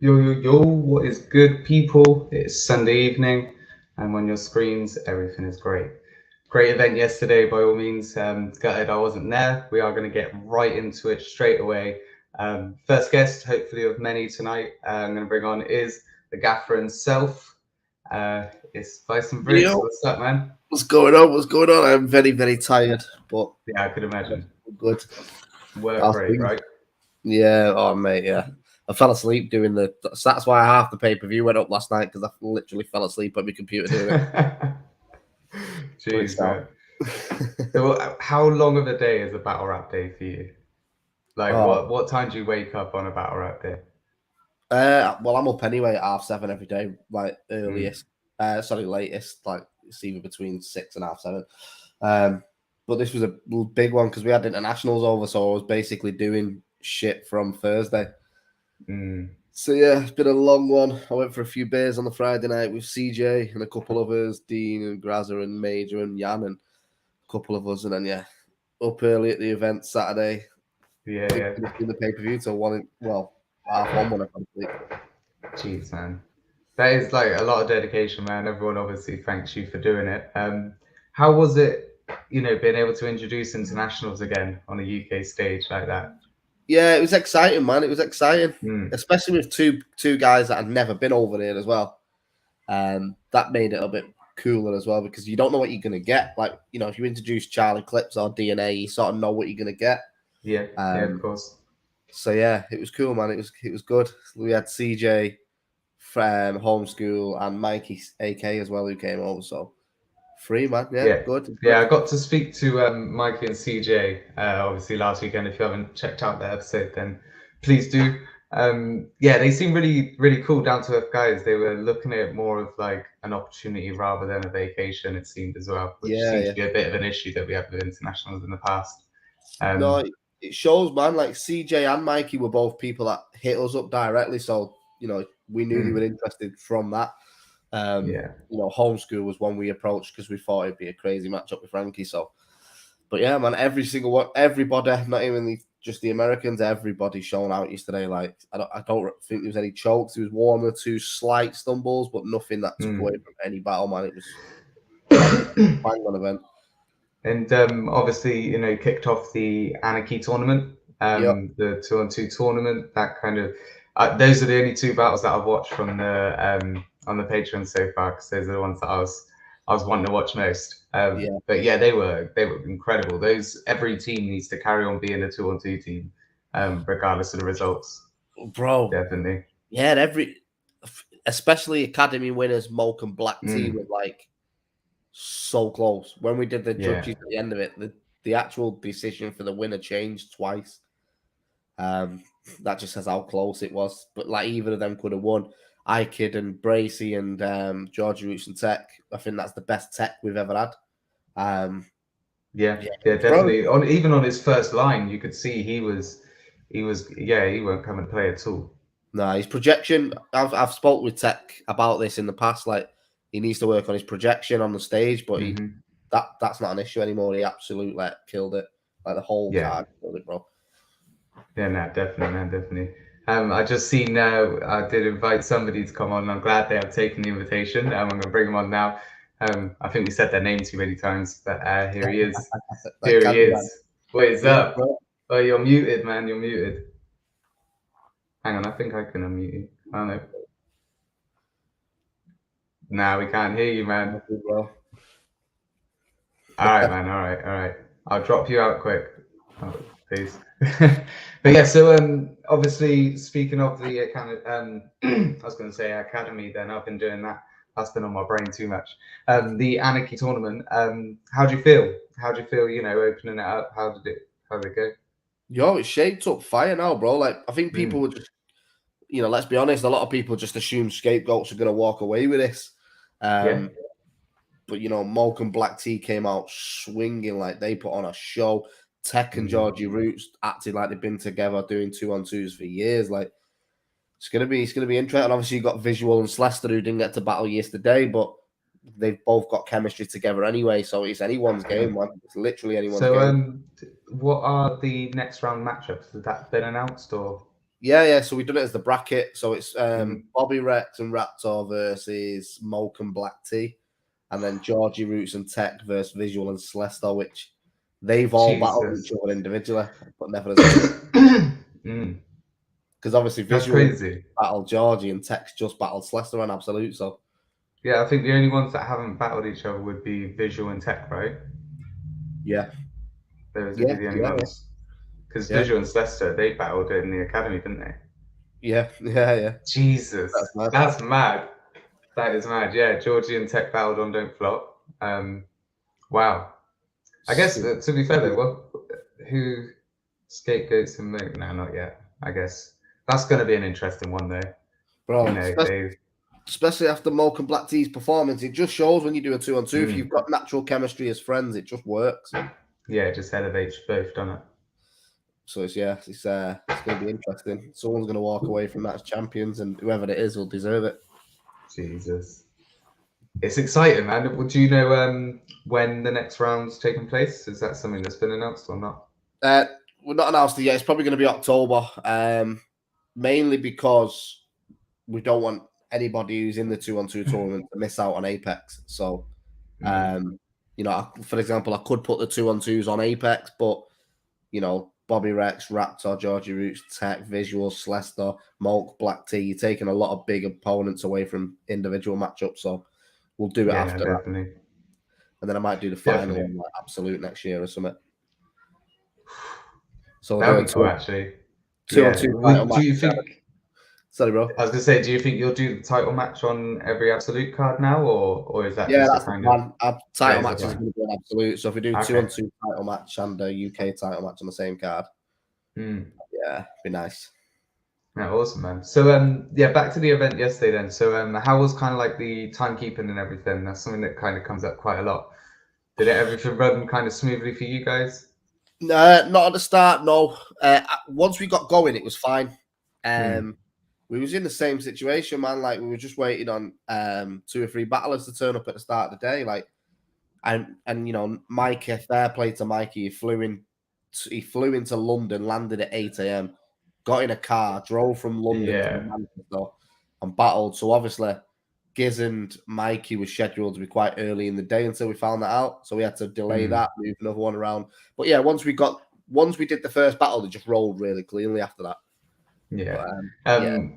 Yo, what is good, people? It's Sunday evening, and on your screens, everything is great. Great event yesterday, by all means. Gutted I wasn't there. We are going to get right into it straight away. First guest, hopefully, of many tonight, I'm going to bring on is the gaffer himself. It's Bison Briggz. Yo, What's up, man? what's going on? What's going on? I'm very, very tired, but Yeah, I could imagine. good. Work How's rate, things? right? Yeah, oh mate, yeah. I fell asleep doing that's why half the pay-per-view went up last night because I literally fell asleep on my computer doing it. But it's Jeez, out. man. So, how long of a day is a battle rap day for you? Like, Oh, what time do you wake up on a battle rap day? well, I'm up anyway at 7:30 every day, like Mm. earliest. Sorry, latest. Like it's either between 6 and 7:30. But this was a big one because we had internationals over, so I was basically doing shit from Thursday. Mm. So yeah, it's been a long one. I went for a few beers on the Friday night with CJ and a couple of us, Dean and Grazza and Major and Jan and a couple of us, and then yeah, up early at the event Saturday. Yeah, Didn't yeah. finish in the pay-per-view till half one when I fell asleep. Jeez, man. That is like a lot of dedication, man. Everyone obviously thanks you for doing it. How was it, being able to introduce internationals again on a UK stage like that? Yeah, it was exciting, man. It was exciting, Mm. especially with two guys that had never been over there as well. That made it a bit cooler as well because you don't know what you're gonna get. Like if you introduce Charlie Clips or DNA, you sort of know what you're gonna get. Yeah, yeah, of Um, course. So yeah, it was cool, man. It was good. We had CJ from Homeschool and Mikey AK as well who came over. So free, man. Yeah, Yeah, good, yeah. good. I got to speak to Mikey and CJ obviously last weekend. If you haven't checked out that episode, then please do. Yeah, they seem really, really cool, down to earth guys. They were looking at it more of like an opportunity rather than a vacation. It seemed as well, which Yeah, seemed to yeah. be a bit of an issue that we had with internationals in the past. No, Um, it shows, man. Like CJ and Mikey were both people that hit us up directly, so we knew they were mm, interested from that. yeah, Homeschool was one we approached because we thought it'd be a crazy matchup with Frankie. So, but yeah, man, every single one, everybody, not even just the Americans, everybody shown out yesterday. Like I don't think there was any chokes. There was one or two slight stumbles, but nothing that took away mm. from any battle. Man, it was bang, bang on event. And obviously, kicked off the Anarchy tournament, Yep. the 2-on-2 tournament. That kind of those are the only two battles that I've watched from the on the Patreon so far, because those are the ones that I was wanting to watch most. Yeah, But yeah, they were incredible. Those every team needs to carry on being a 2-on-2 team, regardless of the results. bro. Definitely. Yeah, and especially academy winners, Moke and Black Tea Mm, were like so close. When we did the yeah. judges at the end of it, the actual decision for the winner changed twice. Um, that just says how close it was. But like either of them could have won. iKid and Bracy and Georgia Roots and Tech. I think that's the best tech we've ever had. Um, Yeah, yeah, yeah, bro. definitely. Even on his first line, you could see yeah, he won't come and play at all. No, his projection. I've spoke with Tech about this in the past. Like he needs to work on his projection on the stage, but Hmm. that's not an issue anymore. He absolutely killed it. Like the whole Yeah, card killed it, bro. yeah, no, definitely, man, definitely. I just seen now. I did invite somebody to come on. I'm glad they have taken the invitation. I'm gonna bring him on now. I think we said their name too many times, but here he is. Like Here he Candyman. is. What is Yeah, up? bro. Oh, you're muted, man. You're muted. Hang on, I think I can unmute you. I don't know. Nah, we can't hear you, man. Nothing, bro. All right, man. All right, all right. I'll drop you out quick. Oh, please. But yeah, so obviously speaking of the kind of I was going to say academy. Then I've been doing that. That's been on my brain too much. The Anarchy tournament. How do you feel? How do you feel? Opening it up. How did it go? Yo, it's shaped up fire now, bro. Like I think people Mm, were just, let's be honest. A lot of people just assume scapegoats are going to walk away with this. yeah. But Moke and Black Tea came out swinging like they put on a show. Tech and Mm. Georgie Roots acted like they've been together doing 2-on-2s for years. Like it's gonna be interesting. Obviously, you got Visual and Slester who didn't get to battle yesterday, but they've both got chemistry together anyway. So it's anyone's game, man. It's literally anyone's So game. what are the next round matchups? Has that been announced or? Yeah. So we've done it as the bracket. So it's Bobby Rex and Raptor versus Moke and Black T, and then Georgie Roots and Tech versus Visual and Celestar, which they've all battled each other individually, but never as a team. Because obviously Visual battled Georgie and Tech's just battled Celestar and Absolute. So yeah, I think the only ones that haven't battled each other would be Visual and Tech, right? Yeah. Those would be the only ones. Because Visual and Celestar, they battled in the academy, didn't they? Yeah. Jesus, that's mad. That is mad. Yeah, Georgie and Tech battled on Don't Flop. Wow. I guess to be fair though, who scapegoats and Moke? No, not yet. I guess that's going to be an interesting one though. Bro, especially after Moke and Black T's performance, it just shows when you do a 2-on-2. If you've got natural chemistry as friends, it just works. Yeah, it just elevates both, doesn't it? So it's going to be interesting. Someone's going to walk away from that as champions, and whoever it is will deserve it. Jesus, it's exciting, man. Do you know when the next round's taking place? Is that something that's been announced or not? We're not announced it yet. It's probably going to be October, mainly because we don't want anybody who's in the 2-on-2 tournament to miss out on Apex. So, for example, I could put the 2-on-2s on Apex, but Bobby Rex, Raptor, Georgie Roots, Tech, Visual, Celestar, Moke, Black T. You're taking a lot of big opponents away from individual matchups, so we'll do it after that. And then I might do the final one, like Absolute next year or something. So that would be cool, actually. 2-on-2. Do you think? Sorry, bro. I was gonna say, do you think you'll do the title match on every Absolute card now, or is that just that's the plan? Title match is going to be an Absolute. So if we do 2-on-2 title match and a UK title match on the same card, yeah, be nice. Yeah, awesome, man. So back to the event yesterday then. So how was kind of like the timekeeping and everything? That's something that kind of comes up quite a lot. Did everything run kind of smoothly for you guys? Not at the start, no. Once we got going, it was fine. We was in the same situation, man. Like we were just waiting on 2 or 3 battlers to turn up at the start of the day. Like, and Mikey, fair play to Mikey. He flew into London, landed at 8 a.m., got in a car, drove from London to Manchester, and battled. So obviously, Giz and Mikey was scheduled to be quite early in the day until we found that out. So we had to delay that, move another one around. But yeah, once we did the first battle, it just rolled really cleanly after that. Yeah.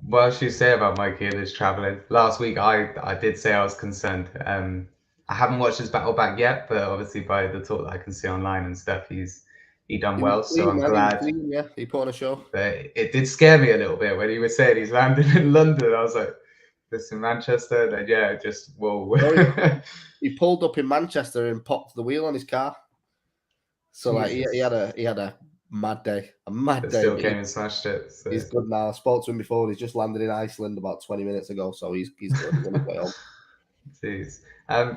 What should you say about Mikey and his traveling? Last week, I did say I was concerned. I haven't watched his battle back yet, but obviously by the talk that I can see online and stuff, he done well. So I'm glad. He put on a show. But it did scare me a little bit when he was saying he's landed in London. I was like, this in Manchester? And just whoa. He pulled up in Manchester and popped the wheel on his car. So like he had a mad day. Still came and smashed it. So. He's good now. I spoke to him before. He's just landed in Iceland about 20 minutes ago, so he's good. He's gonna go home. Jeez.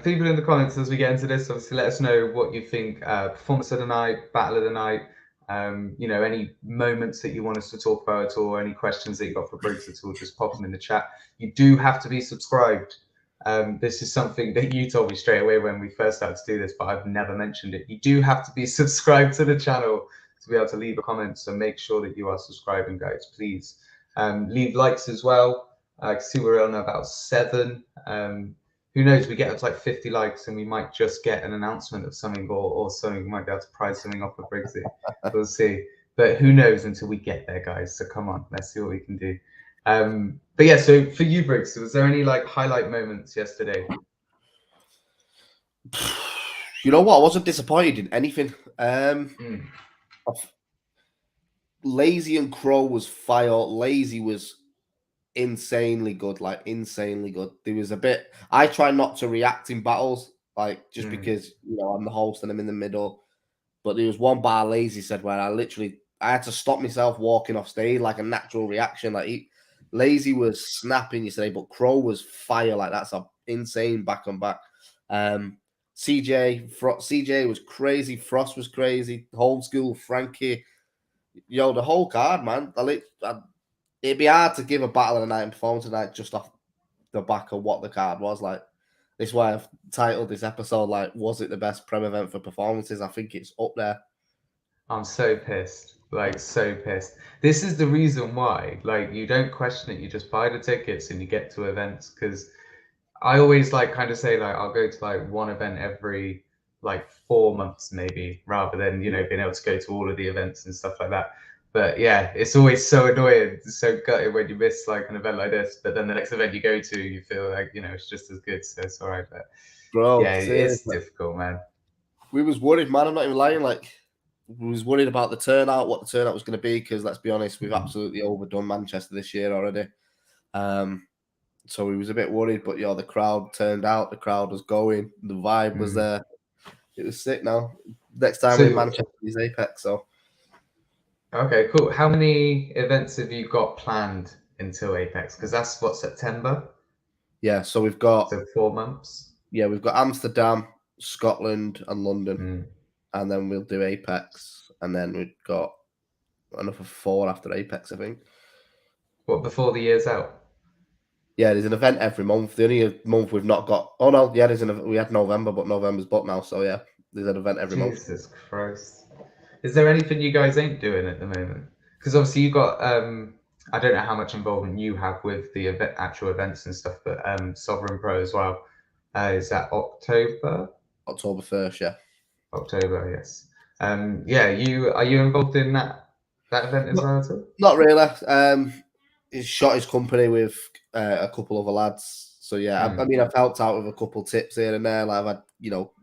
People in the comments as we get into this, obviously let us know what you think. Performance of the night, battle of the night. Any moments that you want us to talk about at all, any questions that you got for Briggz at all, just pop them in the chat. You do have to be subscribed. This is something that you told me straight away when we first started to do this, but I've never mentioned it. You do have to be subscribed to the channel to be able to leave a comment. So make sure that you are subscribing, guys, please. Leave likes as well. I can see we're on about 7. Who knows? We get up to like 50 likes and we might just get an announcement of something or something. We might be able to prize something off of Briggz. We'll see. But who knows until we get there, guys. So come on, let's see what we can do. But yeah, so for you, Briggz, was there any like highlight moments yesterday? You know what? I wasn't disappointed in anything. Lazy and Crow was fire. Lazy was insanely good, like insanely good. There was a bit. I try not to react in battles, like just because I'm the host and I'm in the middle. But there was one bar Lazy said where I had to stop myself walking off stage, like a natural reaction. Like Lazy was snapping yesterday, but Crow was fire. Like that's a insane back on back. CJ was crazy. Frost was crazy. Old school Frankie. The whole card, man. It'd be hard to give a battle of the night and performance tonight just off the back of what the card was like. This is why I've titled this episode like, was it the best Prem event for performances? I think it's up there. I'm so pissed. Like, so pissed. This is the reason why. Like, you don't question it. You just buy the tickets and you get to events. Because I always like kind of say like I'll go to like one event every like 4 months maybe, rather than being able to go to all of the events and stuff like that. But yeah, it's always so annoying, so gutted when you miss like an event like this. But then the next event you go to, you feel like it's just as good. So it's all right. But Bro, yeah, it's seriously. difficult, man. We was worried, man. I'm not even lying. Like, we was worried about the turnout, what the turnout was going to be, because let's be honest, we've absolutely overdone Manchester this year already. So we was a bit worried, but the crowd turned out. The crowd was going. The vibe was there. It was sick. Now, next time we're in Manchester is Apex. So, okay, cool. How many events have you got planned until Apex? Because that's what, September. yeah. So we've got 4 months. Yeah, we've got Amsterdam, Scotland, and London, and then we'll do Apex, and then we've got another 4 after Apex, I think. What, before the year's out? Yeah, there's an event every month. The only month we've not got. Oh no, yeah, we had November, but November's booked now. So yeah, there's an event every month. Jesus Christ! Is there anything you guys ain't doing at the moment? Because obviously you got I don't know how much involvement you have with the actual events and stuff, but Sovereign Pro as well. Is that October? October 1st, yeah. October, yes. Are you involved in that event as well too? Not really. He's shot his company with a couple of lads. So yeah, I mean, I've helped out with a couple tips here and there. Like I've had,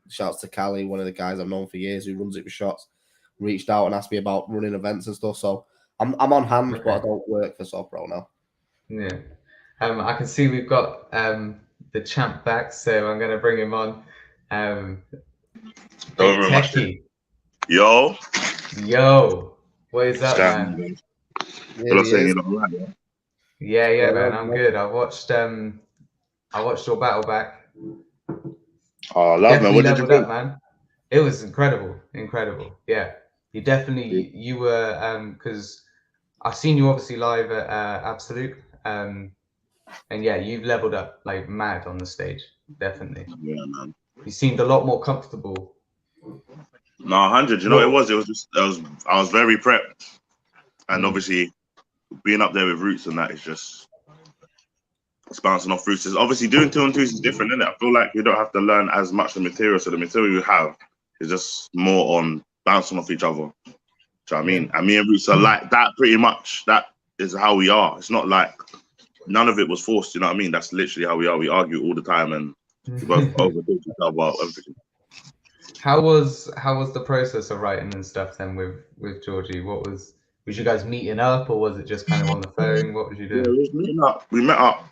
shouts to Callie, one of the guys I've known for years who runs it with shots, reached out and asked me about running events and stuff. So I'm on hand, but I don't work for SoPro now. Yeah. I can see we've got the champ back, so I'm gonna bring him on. Techie. Yo, what is up, man? Yeah, man, I'm good. I watched your battle back. Oh, love, man. What did you think, man? It was incredible. Yeah, you were because I've seen you obviously live at Absolute, and yeah, you've leveled up like mad on the stage. Definitely. Yeah, man. You seemed a lot more comfortable. No, 100. You know, it was just I was very prepped, and obviously being up there with Roots and that is just bouncing off Roots. Obviously doing 2-on-2s is different, isn't it? I feel like we don't have to learn as much the material, so the material we have is just more on bouncing off each other. Do you know what I mean? And me and Roots are like that pretty much. That is how we are. It's not like none of it was forced. You know what I mean? That's literally how we are. We argue all the time, and we both overdo each other about everything. How was the process of writing and stuff then with Georgie? Was you guys meeting up, or was it just kind of on the phone? What was you doing? Yeah, we met up.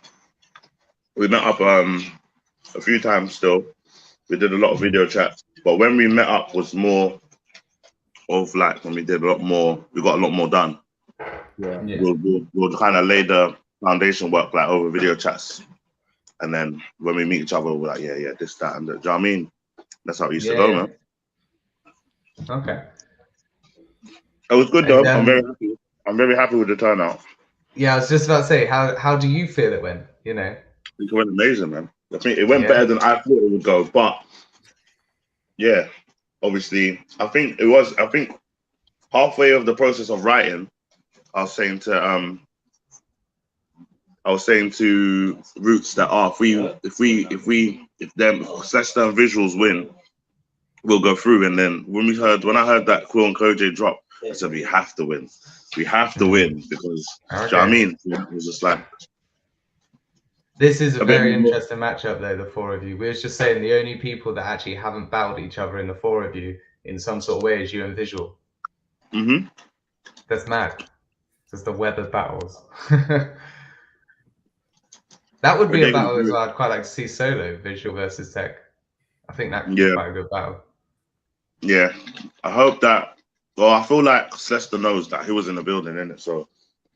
We met up a few times still. We did a lot of video chats, but when we met up was more of like when we did a lot more. We got a lot more done. Yeah. We'll kind of lay the foundation work like over video chats, and then when we meet each other, we're like, yeah, this, that, and that. Do you know what I mean? That's how it used to go, man. Okay. It was good though. I'm very happy. I'm very happy with the turnout. Yeah, I was just about to say, how do you feel it went? You know, it went amazing, man. I think it went better than I thought it would go. But yeah, obviously, I think halfway of the process of writing, I was saying to Roots that if them Celeste and Visuals win, we'll go through. And then when I heard that Quill and Koj drop, I said we have to win. We have to win because do you know what I mean? It was just like this is a very interesting matchup though, the four of you. We were just saying the only people that actually haven't battled each other in the four of you in some sort of way is you and Visual. That's mad. Just the weather battles. That would be a battle as well. I'd quite like to see solo, Visual versus Tech. I think that could be quite a good battle. Yeah. I hope that I feel like Celeste knows that he was in the building, innit? So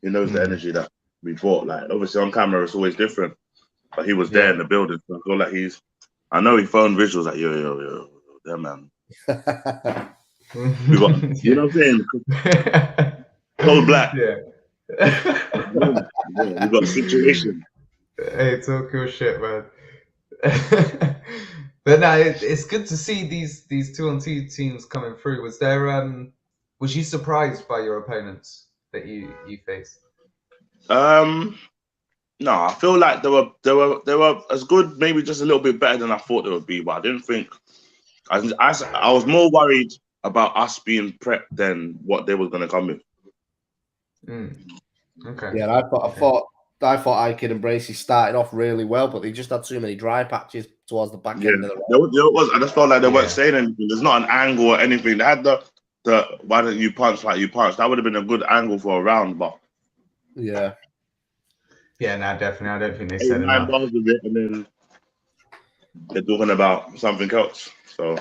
he knows the energy that we brought. Like obviously on camera it's always different. But he was there in the building. So I feel like I know he phoned Visuals like, yo, yeah, man. We got, you know what I'm saying? Cold black. Yeah. We got a situation. Hey, it's all cool shit, man. But no, it's good to see these 2-on-2 teams coming through. Was Was you surprised by your opponents that you faced? No, I feel like they were as good, maybe just a little bit better than I thought they would be, but I didn't think. I was more worried about us being prepped than what they were going to come with. Okay. Yeah, I thought iKid and Bracey started off really well, but they just had too many dry patches towards the back end of the round. I just felt like they weren't saying anything. There's not an angle or anything. They had the why don't you punch like you punch? That would have been a good angle for a round, but yeah, no, definitely. I don't think they said enough. Bars with it, and then they're talking about something else. So.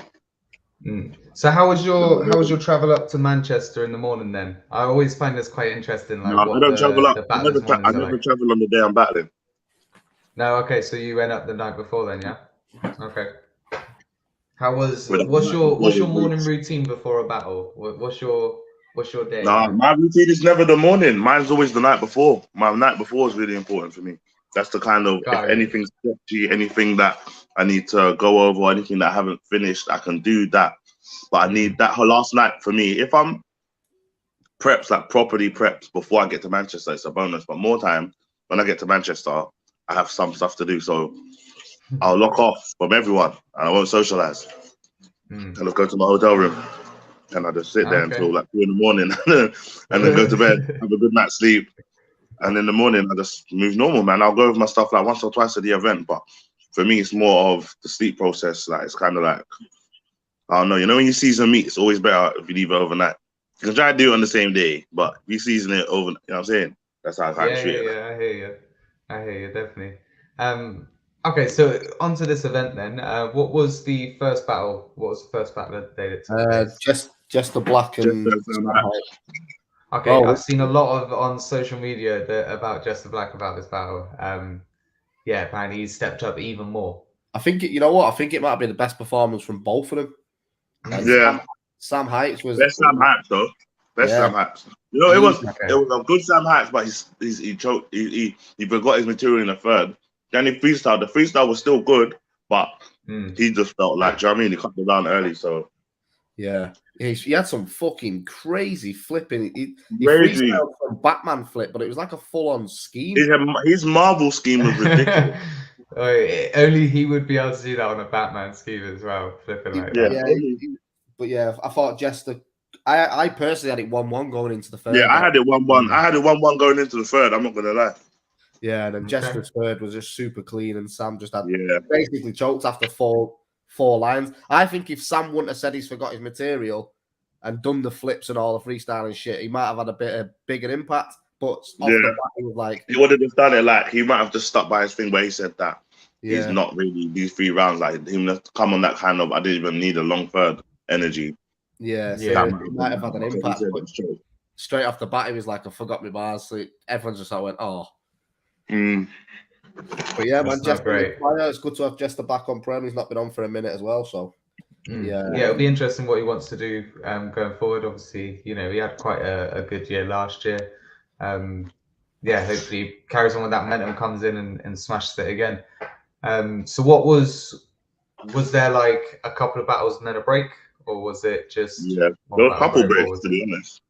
So how was your travel up to Manchester in the morning then? I always find this quite interesting. Like, I don't travel up. I never travel on the day I'm battling. No, okay. So you went up the night before then, yeah? Okay. What's your morning routine before a battle? What's your day? Nah, my routine is never the morning. Mine's always the night before. My night before is really important for me. That's the kind of if anything's sketchy, anything that I need to go over, anything that I haven't finished, I can do that. But I need that whole last night for me. If I'm preps, like properly preps before I get to Manchester, it's a bonus. But more time when I get to Manchester, I have some stuff to do. So I'll lock off from everyone and I won't socialize. And I'll go to my hotel room and I just sit there until like 2 in the morning and then go to bed, have a good night's sleep. And in the morning, I just move normal, man. I'll go over my stuff like once or twice at the event. But for me, it's more of the sleep process. Like, it's kind of like, I don't know. You know, when you season meat, it's always better if you leave it overnight. You can try to do it on the same day, but if you season it over, you know what I'm saying? That's how I kind of treat it. Yeah, I hear you, definitely. Okay, so onto this event then. What was the first battle? What was the first battle of the day that took place? Just the black and okay, I've seen a lot on social media about Just the Black about this battle. Yeah, apparently he stepped up even more. I think you know what? I think it might be the best performance from both of them. Sam Heights was best Sam Heights though. Sam Heights. You know, it was a good Sam Heights, but he choked. He forgot his material in the third. Then he freestyled. The freestyle was still good, but he just felt like, do you know what I mean? He cut it down early, so yeah. He had some fucking crazy flipping. He freestyled some Batman flip, but it was like a full-on scheme. His Marvel scheme was ridiculous. Only he would be able to do that on a Batman scheme as well, flipping like that. But yeah, I thought Jester. I personally had it 1-1 going into the third. Yeah, I had it 1-1. I had it 1-1 going into the third. I'm not gonna lie. Yeah, and then Jester's third was just super clean, and Sam just had basically choked after four lines. I think if Sam wouldn't have said he's forgot his material and done the flips and all the freestyle and shit, he might have had a bit of bigger impact. But off the bat, he was like, he would have just done it. Like, he might have just stuck by his thing where he said that he's not really these 3 rounds. Like, he must come on that kind of, I didn't even need a long third energy. Yeah, so he might have had an impact. But straight off the bat, he was like, I forgot my bars. So everyone just went, oh. But yeah, man, Jester, it's good to have Jester back on Prem. He's not been on for a minute as well, so yeah, it'll be interesting what he wants to do going forward. Obviously, you know, he had quite a good year last year. Yeah, hopefully he carries on with that momentum, comes in and smashes it again. So what was there like a couple of battles and then a break, or was it just there were a couple breaks, to be honest?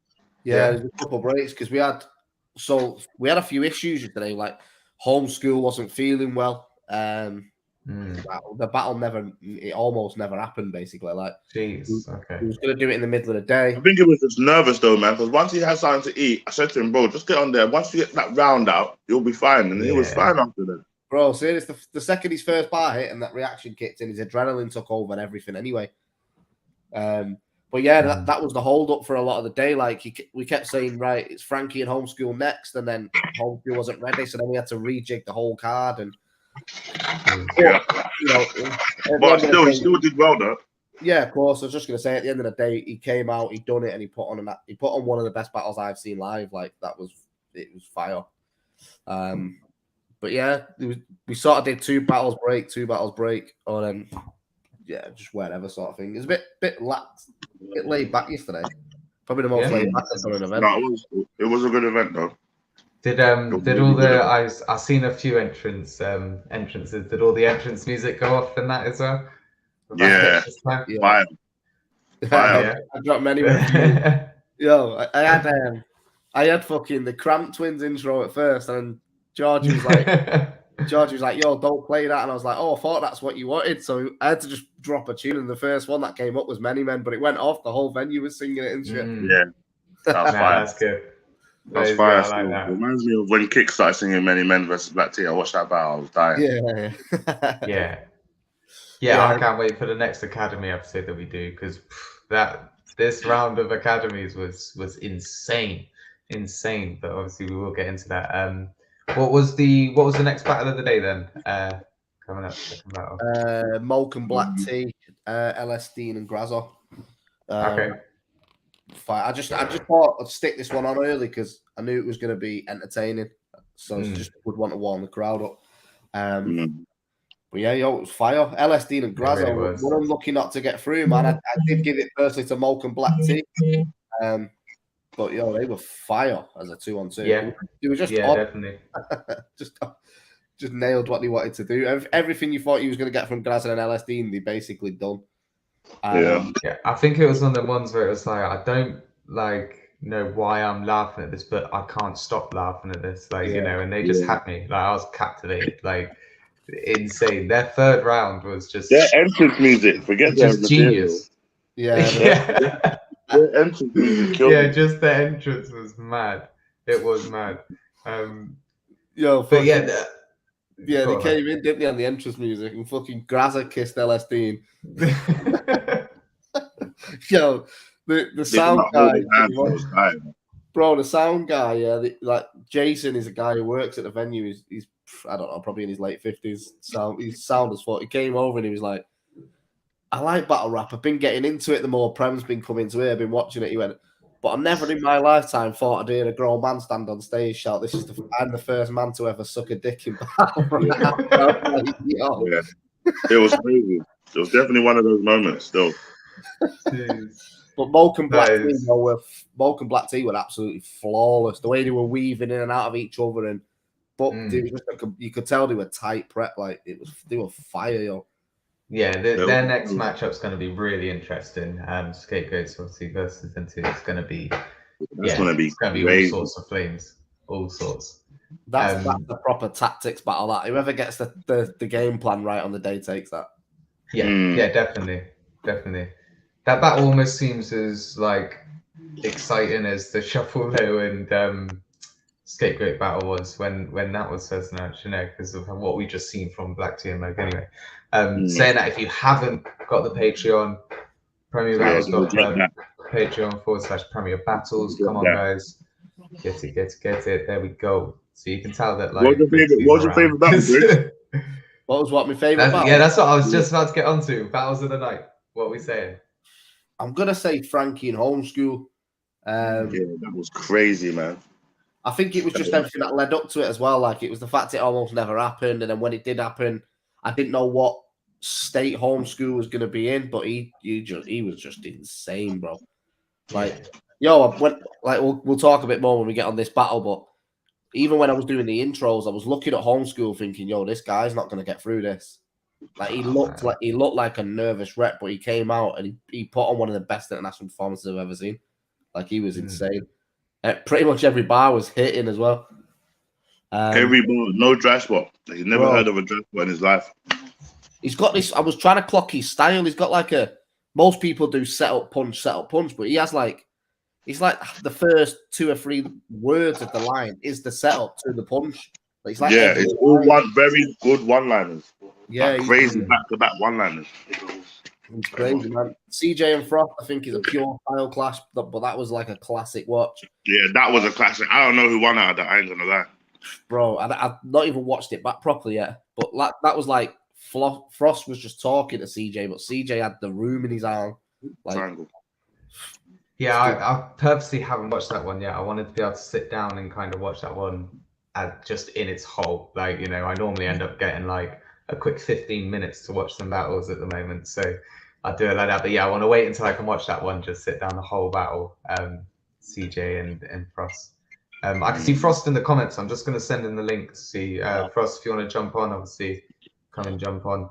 Yeah, there's a couple breaks because we had a few issues today. Like, homeschool wasn't feeling well. The battle almost never happened, basically. Like, jeez, okay. He was going to do it in the middle of the day. I think it was just nervous though, man, because once he had something to eat, I said to him, bro, just get on there. Once you get that round out, you'll be fine. And he was fine after that. Bro, serious, the second his first bar hit and that reaction kicked in, his adrenaline took over and everything anyway. But yeah, that was the hold up for a lot of the day. Like, we kept saying, right, it's Frankie and homeschool next, and then homeschool wasn't ready, so then we had to rejig the whole card. And but still did well though. Yeah, of course. I was just gonna say, at the end of the day, he came out, he done it, and he put on one of the best battles I've seen live. Like, it was fire. But yeah, we sort of did 2 battles break, or then just whatever sort of thing. It was a bit laid back yesterday. Probably the most laid back on an event. No, it was a good event though. Did all the I've seen a few entrances. Did all the entrance music go off in that as well? Yeah. Fire. I dropped many. Yo, I had fucking the Cramp Twins intro at first, and George was like, yo, don't play that. And I was like, oh, I thought that's what you wanted. So I had to just drop a tune. And the first one that came up was Many Men, but it went off. The whole venue was singing it and shit. Yeah, that's fire. That's good. That's fire. I like that. It reminds me of when Kick started singing Many Men versus Black Tea. I watched that battle. I was dying. Yeah. I can't wait for the next Academy episode that we do, because this round of Academies was insane. But obviously we will get into that. What was the next battle of the day then? Coming up, second battle. Malcolm Black Tea, LS Dean and Grazo. Okay. I just thought I'd stick this one on early because I knew it was going to be entertaining. So just would want to warm the crowd up. But yeah, it was fire. LS Dean and Grazo were unlucky not to get through, man. I did give it personally to Malcolm Black Tea. But they were fire as a 2-on-2. Yeah, it was just definitely. just nailed what he wanted to do. Everything you thought he was going to get from Grazo and LS Dean, they basically done. Yeah, I think it was one of the ones where it was like, I don't know why I'm laughing at this, but I can't stop laughing at this. And they just had me. I was captivated. Insane. Their third round was just their entrance music. Forget just genius. Their entrance music killed me. Just the entrance was mad. It was mad. They came in, didn't they, on the entrance music, and fucking Grazo kissed LS Dean. Yo, the sound guy, bro, the sound guy, Jason is a guy who works at the venue. He's I don't know, probably in his late 50s. He's sound as fuck. He came over and he was like, I like battle rap. I've been getting into it the more Prem's been coming to it. I've been watching it. He went, but I've never in my lifetime thought I'd hear a grown man stand on stage shout, I'm the first man to ever suck a dick in battle rap. Yeah. It was crazy. It was definitely one of those moments still. But Malcolm Black Tea were absolutely flawless. The way they were weaving in and out of each other, you could tell they were tight prep. They were fire, yo. Yeah, their next matchup's going to be really interesting. Scapegoats obviously versus them two. It's going to be all sorts of flames, all sorts. That's the proper tactics battle. That whoever gets the game plan right on the day takes that. Yeah, definitely. That battle almost seems as exciting as the Shuffle Low and Scapegoat battle was when that was first announced, because of what we just seen from Black Tea and Moke anyway. Saying that, if you haven't got the Patreon, PremierBattles.com/Premier Battles, come on guys, get it. There we go. So you can tell that What was your favorite battle? What was my favorite battle? Yeah, that's what I was just about to get onto. Battles of the night. What are we saying? I'm gonna say Frankie and Homeschool. That was crazy, man. I think it was just everything that led up to it as well. It was the fact it almost never happened, and then when it did happen, I didn't know what state Homeschool was going to be in, but he was just insane, bro. We'll talk a bit more when we get on this battle, but even when I was doing the intros, I was looking at Homeschool thinking, yo, this guy's not going to get through this. He looked like a nervous wreck, but he came out and he put on one of the best international performances I've ever seen. He was insane. Pretty much every bar was hitting as well. Every bar, no dry spot. He's never heard of a dry spot in his life. He's got this. I was trying to clock his style. He's got most people do set up punch, but he has he's the first 2 or 3 words of the line is the setup to the punch. It's all very good one-liners. Yeah, crazy back-to-back one-liners. It's crazy, man. CJ and Frost, I think, is a pure style clash, but that was a classic watch. Yeah, that was a classic. I don't know who won out of that. I ain't gonna lie, bro. I've not even watched it back properly yet. But that was Frost was just talking to CJ, but CJ had the room in his arm. Triangle. Yeah, I purposely haven't watched that one yet. I wanted to be able to sit down and kind of watch that one just in its whole. I normally end up getting a quick 15 minutes to watch some battles at the moment, so I do it like that. But yeah, I want to wait until I can watch that one, just sit down the whole battle. CJ and Frost. I can see Frost in the comments. I'm just going to send in the link to see Frost. If you want to jump on, obviously come and jump on.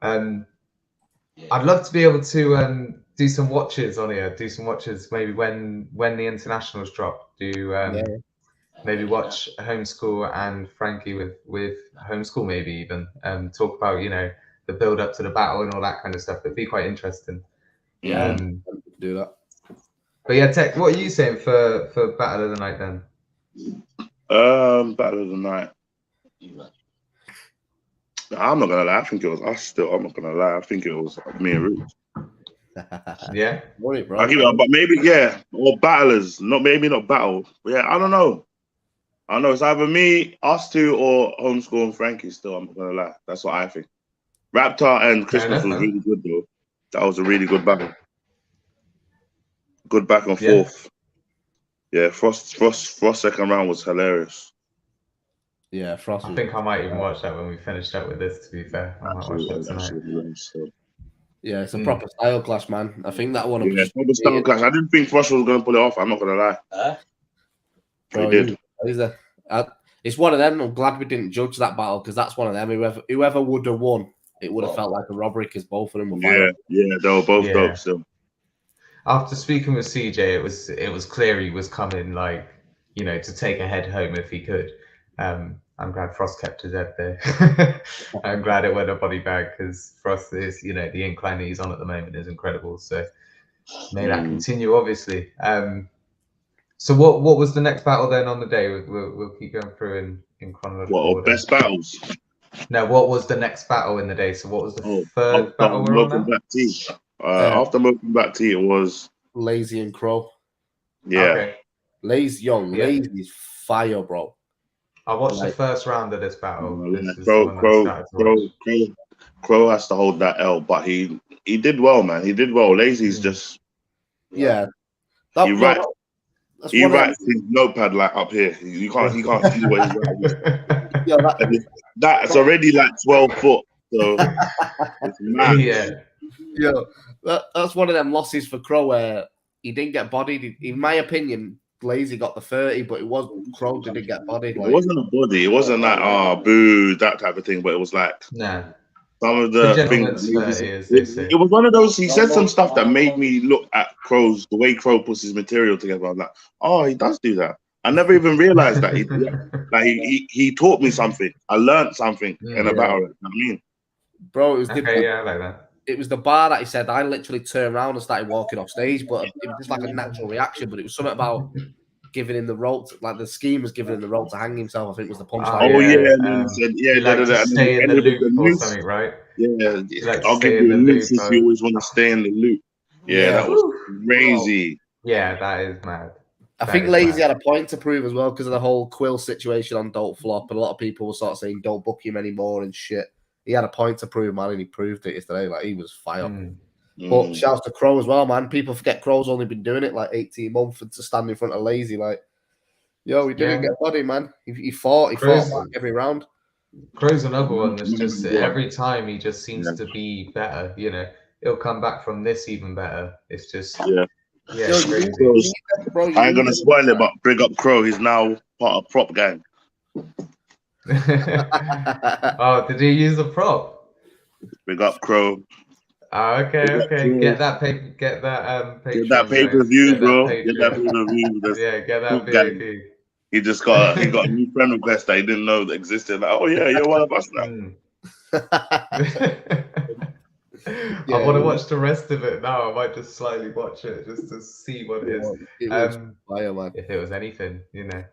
I'd love to be able to do some watches on here. Do some watches maybe when the internationals drop. Maybe watch Homeschool and Frankie with Homeschool, maybe even talk about the build up to the battle and all that kind of stuff. It'd be quite interesting. Yeah, do that. But yeah, Tech, what are you saying for Battle of the Night then? Battle of the Night. I'm not gonna lie. I think it was us. I'm not gonna lie. I think it was me and Roots. Yeah. Right, bro. I give it up, but maybe or battlers. Not battle. But yeah, I don't know. It's either me, us two, or Homeschool and Frankie. Still, I'm not gonna lie. That's what I think. Raptor and Christmas was really good though. That was a really good battle. Good back and forth. Yeah, Frost second round was hilarious. Yeah, Frost. I think I might even watch that when we finish up with this. To be fair, I might watch that tonight. Yeah, it's a proper style clash, man. I think that one. Yeah, proper style clash. I didn't think Frost was gonna pull it off. I'm not gonna lie. Bro, he did. It's one of them. I'm glad we didn't judge that battle because that's one of them. Whoever would have won, it would have felt like a robbery because both of them were violent. Yeah, they were both dope still. After speaking with CJ, it was clear he was coming to take a head home if he could. I'm glad Frost kept his head there. I'm glad it went a body bag because Frost is, the incline that he's on at the moment is incredible. So may that continue, obviously. So what was the next battle then on the day? We'll keep going through in chronological order. Best battles? No, what was the next battle in the day? So what was the third battle we're on now? After Smoking Black Tea, it was Lazy and Crow. Yeah. Okay. Lazy is fire, bro. I watched the first round of this battle. Crow has to hold that L, but he did well, man. He did well. Lazy's just he writes his notepad like up here. You can't see what he's writing. That's already like 12 foot. So it's mad. That's one of them losses for Crow where he didn't get bodied. In my opinion, Lazy got the 30, but it wasn't Crow didn't get bodied. It wasn't a body. It wasn't like boo, that type of thing. But it was like some of the things. It was one of those. He said some stuff that made me look at the way Crow puts his material together. I'm like, oh, he does do that. I never even realized that. He taught me something. I learned something in a battle. You know what I mean, bro, it was I like that. It was the bar that he said. I literally turned around and started walking off stage, but it was just like a natural reaction. But it was something about giving him the rope, like the scheme was giving him the rope to hang himself. I think was the punchline. Stay in the loop or something, right? Yeah, I'll give you a loop since you always want to stay in the loop. Yeah, that was crazy. Yeah, that is mad. I think Lazy had a point to prove as well because of the whole Quill situation on Don't Flop, and a lot of people were sort of saying don't book him anymore and shit. He had a point to prove, man, and he proved it yesterday. Like he was fire. But shouts to Crow as well, man. People forget Crow's only been doing it like 18 months and to stand in front of Lazy. Like, he didn't get body, man. He fought back every round. Crow's another one that's just every time he just seems to be better. He'll come back from this even better. It's just it's crazy. I ain't gonna spoil it, but big up Crow. He's now part of Prop Gang. Oh, did he use a prop? Big up Crow. Okay. Get that pay-per-view, bro. Get that pay-per-view. Get that pay-per-view. He got a new friend request that he didn't know that existed. Like, oh yeah, you're one of us now. I want to watch the rest of it now. I might just slightly watch it just to see what it is. If it was anything, it'll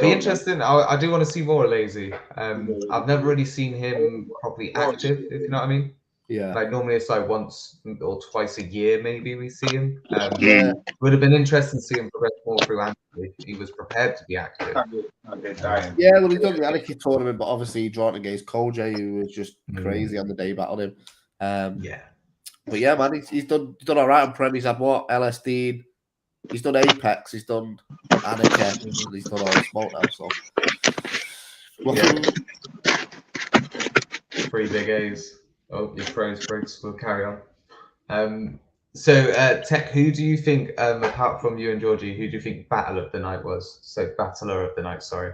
be interesting. I do want to see more Lazy. I've never really seen him properly active, if you know what I mean. Yeah. Like normally it's like once or twice a year maybe we see him. Would have been interesting to see him progress more through Anarchy if he was prepared to be active. Yeah, well, he done the Anarchy tournament, but obviously he drawn against Kojay, who was just crazy on the day he battled him. But yeah, man, he's done all right on Prem. He's had what? LSD. He's done Apex. He's done Anarchy. He's done all the smoke now. So. Three big A's. Oh, your pros, Briggz. We'll carry on. So, Tech, who do you think, apart from you and Georgie, who do you think Battle of the Night was? So, Battler of the Night, sorry.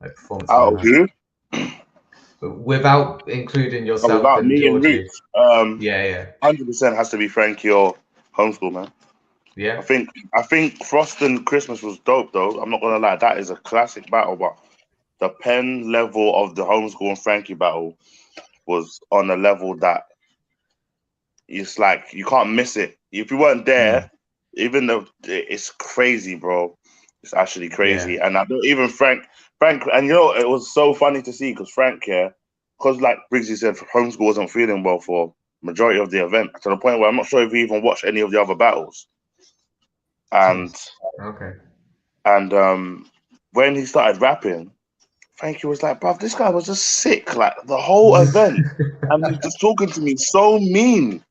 Like performance. Oh, who? without including yourself Without and me and Georgie. Roots, Yeah. 100% has to be Frankie or Homeschool, man. Yeah. I think Frost and Christmas was dope though. I'm not gonna lie, that is a classic battle, but the pen level of the Homeschool and Frankie battle was on a level that it's like you can't miss it. If you weren't there, even though it's crazy, bro. It's actually crazy. Yeah. And I don't even Frank, and you know, it was so funny to see because Frank here, because like Briggsy said, Homeschool wasn't feeling well for majority of the event to the point where I'm not sure if he even watched any of the other battles. And Okay. and when he started rapping, Frankie was like, bruv, this guy was just sick like the whole event. And he's just talking to me so mean.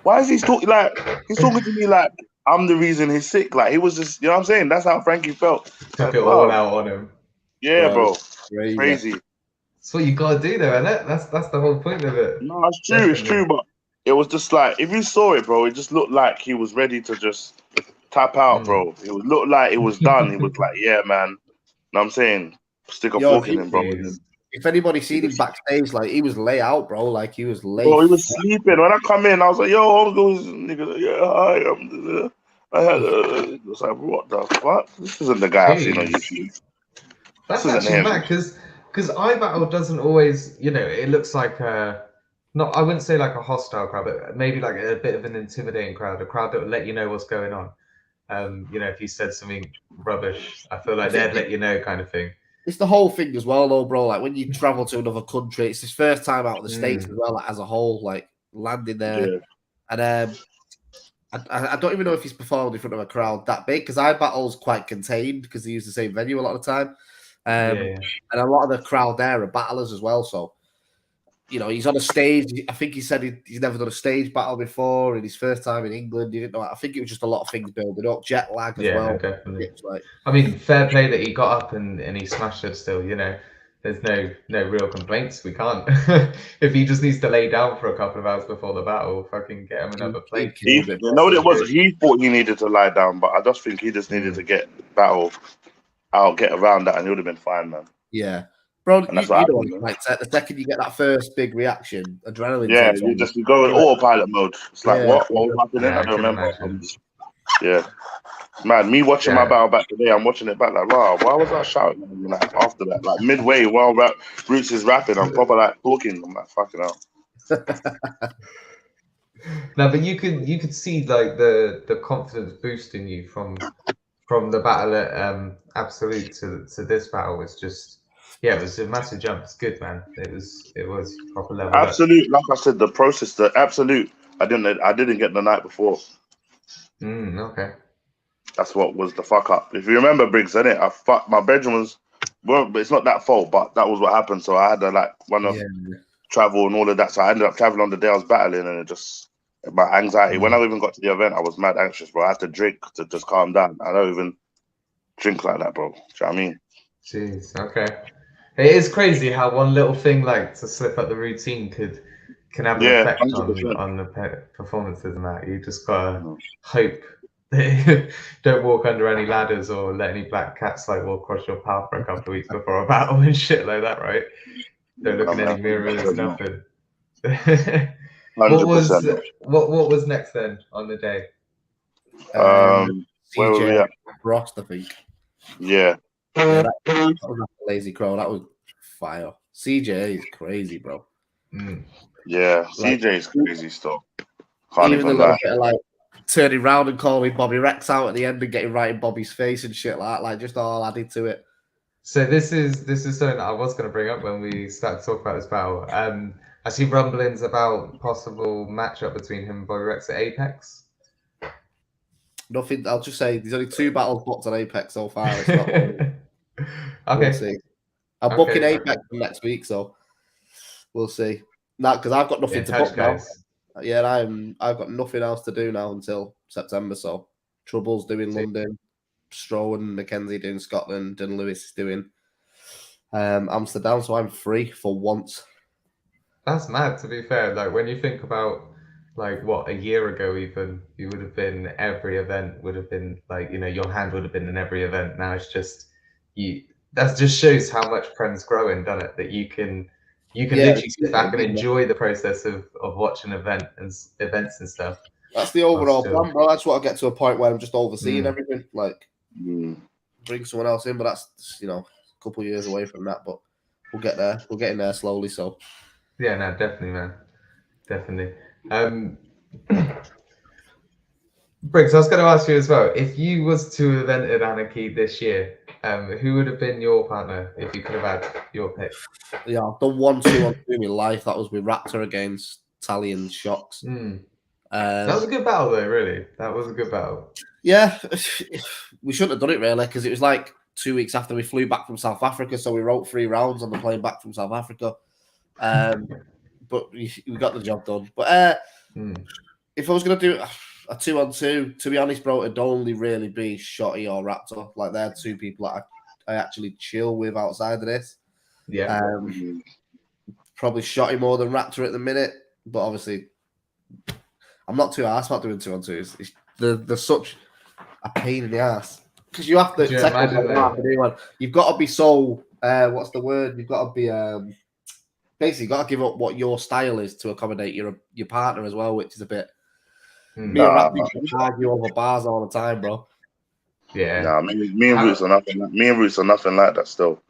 Why is he talking like he's talking to me like I'm the reason he's sick? Like he was just, you know what I'm saying? That's how Frankie felt. Took Like, it all out on him. yeah, bro. Crazy. That's what you gotta do, though, isn't it? That's the whole point of it. No, it's true. It's true, but it was just like if you saw it, bro, it just looked like he was ready to just tap out, bro. It would look like it was done. He was like, yeah, man. Know what I'm saying? Stick a fork in him, bro. If anybody seen him backstage, like he was lay out, bro. Like he was late. Bro, he was sleeping. When I come in, I was like, "Yo, I'm going." Nigga, yeah, hi. I had. It's like, what the fuck? This isn't the guy I've seen on YouTube. That's actually mad because iBattle doesn't always, you know, it looks like not, I wouldn't say like a hostile crowd, but maybe like a bit of an intimidating crowd, a crowd that will let you know what's going on. You know, if you said something rubbish, I feel like they'd let you know, kind of thing. It's the whole thing as well, though, bro. Like when you travel to another country, it's his first time out of the States as well, like, as a whole, like landing there. Yeah. And I don't even know if he's performed in front of a crowd that big because iBattle's quite contained because they use the same venue a lot of the time. And a lot of the crowd there are battlers as well. So, you know, he's on a stage. I think he said he's never done a stage battle before in his first time in England. He didn't know. I think it was just a lot of things building up, jet lag as well. Definitely. Like, I mean, fair play that he got up and he smashed it still, you know. There's no real complaints. We can't. If he just needs to lay down for a couple of hours before the battle, fucking get him another plate. You know what it was? He thought he needed to lie down, but I just think he just needed to get battle out, get around that, and he would have been fine, man. Yeah. Bro, and that's you know, like the second you get that first big reaction, adrenaline. Yeah, you go in autopilot mode. It's like, what was happening? I don't remember. Yeah. Man, me watching my battle back today, I'm watching it back like, wow, why was I shouting like, after that? Like midway while Roots is rapping, I'm proper like talking. I'm like, fucking hell. No, but you could see like the confidence boost in you from the battle at Absolute to this battle was just, yeah, it was a massive jump. It's good, man. It was proper level. Absolute, like I said, the process, the Absolute, I didn't get the night before. Okay. That's what was the fuck up. If you remember, Briggs, innit? I fucked my bedroom was, well, but it's not that fault, but that was what happened. So I had to like travel and all of that. So I ended up traveling on the day I was battling, and it just my anxiety. When I even got to the event, I was mad anxious, bro. I had to drink to just calm down. I don't even drink like that, bro. Do you know what I mean? Jeez. Okay. It is crazy how one little thing like to slip up the routine can have an effect on the performances and that. You just gotta hope don't walk under any ladders or let any black cats like walk across your path for a couple of weeks before a battle and shit like that, right? Don't look in any mirrors, nothing. What was next then on the day? Where were we at? Frost, I think. Yeah. That was a lazy crow. That was fire. CJ is crazy, bro. Yeah, CJ is crazy still. Can't even even a little bit of like turning around and calling Bobby Rex out at the end and getting right in Bobby's face and shit like that, like just all added to it. So this is something that I was going to bring up when we started to talk about this battle. I see rumblings about possible matchup between him and Bobby Rex at Apex. Nothing. I'll just say there's only 2 battles booked on Apex so far. It's not okay. We'll see. I'm booking Apex for next week, so we'll see. Nah, because I've got nothing to book now. Yeah, I've got nothing else to do now until September. So Trouble's doing London, Stro and Mackenzie doing Scotland, and Lewis is doing Amsterdam. So I'm free for once. That's mad, to be fair. Like when you think about like what a year ago, even you would have been every event would have been like, you know, your hand would have been in every event. Now it's just you. That just shows how much Prem's growing, doesn't it? That you can You can literally sit back and enjoy the process of watching events and stuff. That's the overall plan, bro. I just want to get to a point where I'm just overseeing everything. Like, bring someone else in, but that's, you know, a couple of years away from that. But we'll get there. We're getting there slowly. So, yeah, no, definitely, man, definitely. Briggs, I was going to ask you as well. If you was to have entered Anarchy this year, who would have been your partner if you could have had your pick? Yeah, I've done 1-2 on in my life. That was with Raptor against Tally and Shocks. That was a good battle, though. Really, that was a good battle. Yeah, we shouldn't have done it really because it was like 2 weeks after we flew back from South Africa, so we wrote 3 rounds on the plane back from South Africa. But we got the job done. But if I was going to do a 2-on-2, to be honest, bro, it'd only really be Shotty or Raptor. Like, they're 2 people that I actually chill with outside of this. Yeah. Probably Shotty more than Raptor at the minute, but obviously, I'm not too arsed about doing 2-on-2s. They're such a pain in the ass because you have to. You've got to be so. What's the word? You've got to be basically got to give up what your style is to accommodate your partner as well, which is a bit. Me and Raptor argue over bars all the time, bro. Yeah. Nah, me and Roots are nothing. Me and Roots are nothing like that still.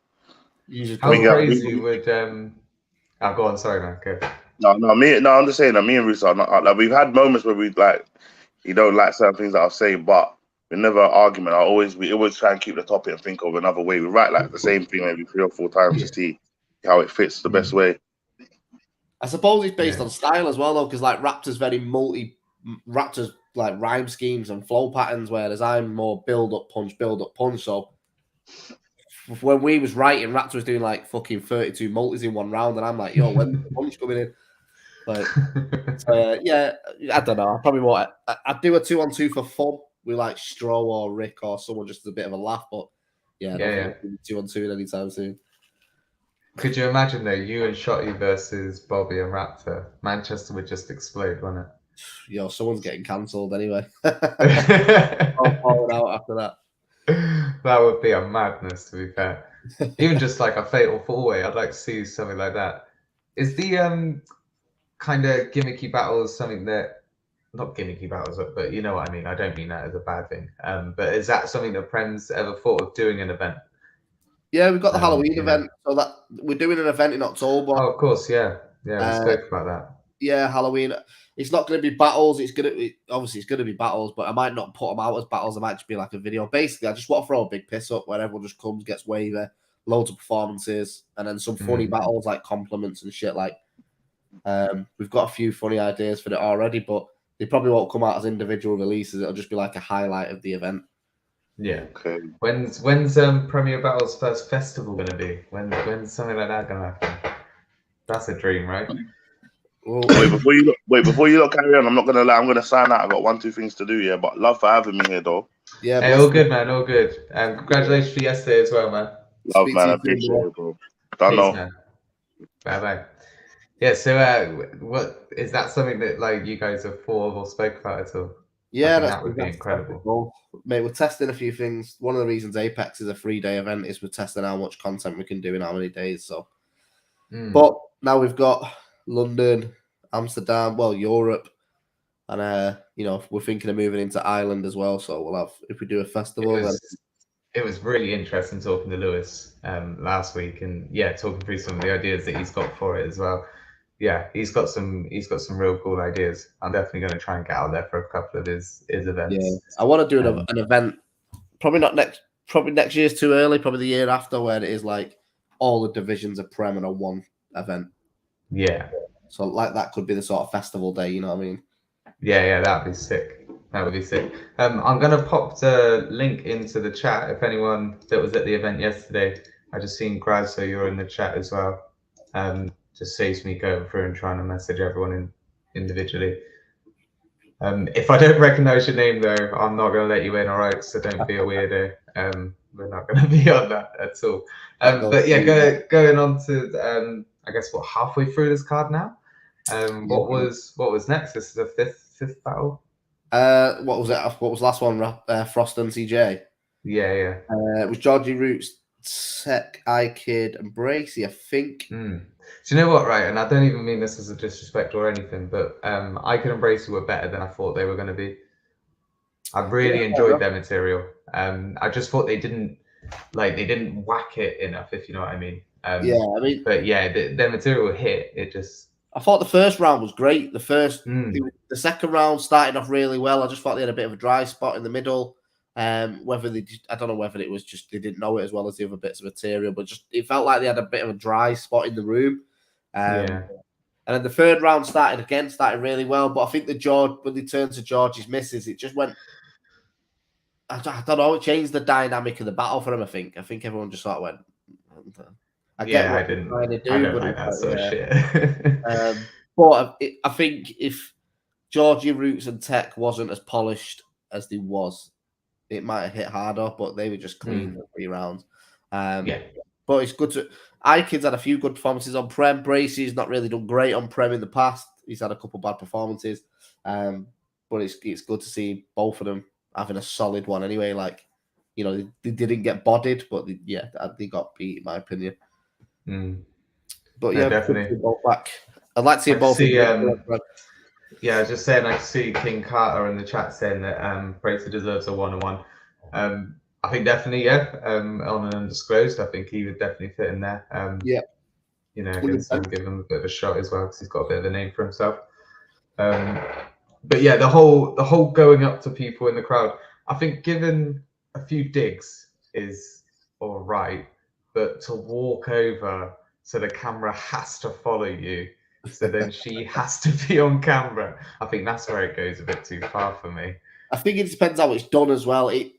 How crazy would Oh, go on. Sorry, man. Go. No, I'm just saying that me and Roots are not like. We've had moments where we like, you don't like certain things that I'll say, but we never argument. We always try and keep the topic and think of another way. We write like the same thing maybe 3 or 4 times to see how it fits the best way. I suppose it's based on style as well, though, because like Raptor's Raptor's like rhyme schemes and flow patterns, whereas I'm more build up punch. So when we was writing, Raptor was doing like fucking 32 multis in 1 round, and I'm like, yo, when's the punch coming in? Like, yeah, I don't know. I'd do a 2-on-2 for fun with like Stro or Rick or someone just as a bit of a laugh, but yeah, 2-on-2 anytime soon. Could you imagine though, you and Shotty versus Bobby and Raptor? Manchester would just explode, wouldn't it? Yo, someone's getting cancelled anyway. I'll fall out after that. That would be a madness, to be fair. Even just like a fatal 4-way, I'd like to see something like that. Is the kind of gimmicky battles something that, not gimmicky battles, but you know what I mean? I don't mean that as a bad thing. But is that something that Prem's ever thought of doing an event? Yeah, we've got the Halloween event, so that we're doing an event in October. Oh, of course, yeah. Yeah, we spoke about that. Yeah, Halloween. It's not going to be battles. It's going to be battles, but I might not put them out as battles. It might just be like a video. Basically, I just want to throw a big piss up where everyone just comes, gets wavy, loads of performances, and then some funny battles like compliments and shit. Like, we've got a few funny ideas for it already, but they probably won't come out as individual releases. It'll just be like a highlight of the event. Yeah. Okay. When's Premier Battle's first festival gonna be? When's something like that gonna happen? That's a dream, right? Wait, before you look, carry on. I'm not gonna lie. I'm gonna sign out. I got 1-2 things to do. Yeah, but love for having me here, though. Yeah. Hey, all good, man. All good. Congratulations for yesterday as well, man. Love, man. I appreciate it, bro. Don't know. Bye bye. Yeah. So, what is that something that like you guys have thought of or spoke about at all? Yeah, that would be incredible. Mate, we're testing a few things. One of the reasons Apex is a 3-day event is we're testing how much content we can do in how many days. So, but now we've got London, Amsterdam, Europe, and we're thinking of moving into Ireland as well. So we'll have, if we do a festival. It was really interesting talking to Lewis last week, and talking through some of the ideas that he's got for it as well. Yeah, he's got some real cool ideas. I'm definitely going to try and get out there for a couple of his events. Yeah, I want to do an event. Probably next year's too early. Probably the year after, where it is like all the divisions of Prem in a one event. Yeah. So like that could be the sort of festival day. You know what I mean? Yeah, that'd be sick. That would be sick. I'm gonna pop the link into the chat if anyone that was at the event yesterday. I just seen Graz, so you're in the chat as well. Just saves me going through and trying to message everyone individually. If I don't recognize your name though, I'm not gonna let you in, all right? So don't be a weirdo. We're not gonna be on that at all. But yeah, going on to I guess halfway through this card now. What was next? This is the fifth battle. What was it? What was the last one? Frost and CJ. Yeah. It was Georgie Roots Tech, iKid, and Bracey, I think. Do you know what, right? And I don't even mean this as a disrespect or anything, but I Can Embrace You were better than I thought they were going to be. I really enjoyed their material. I just thought they didn't whack it enough, if you know what I mean. But yeah, their material hit. It just. I thought the first round was great. The second round started off really well. I just thought they had a bit of a dry spot in the middle. I don't know whether it was just they didn't know it as well as the other bits of material, but just it felt like they had a bit of a dry spot in the room. And then the third round started really well. But I think when they turned to George's misses, it just went. I don't know. It changed the dynamic of the battle for him. I think everyone just sort of went. I don't like that sort of shit. But I think if Georgie, Roots, and Tech wasn't as polished as they was, it might have hit harder. But they were just clean for 3 rounds. But it's good to. iKid's had a few good performances on Prem. Bracey's not really done great on Prem in the past. He's had a couple bad performances. But it's good to see both of them having a solid one anyway. Like, you know, they didn't get bodied, but they got beat, in my opinion. But yeah, definitely. Both back. I'd like to see both. I was just saying, I see King Carter in the chat saying that Bracer deserves a 1-on-1. I think definitely, on an undisclosed, I think he would definitely fit in there. You know, against him, give him a bit of a shot as well because he's got a bit of a name for himself. But yeah, the whole going up to people in the crowd, I think given a few digs is all right, but to walk over so the camera has to follow you, so then she has to be on camera, I think that's where it goes a bit too far for me. I think it depends how it's done as well. It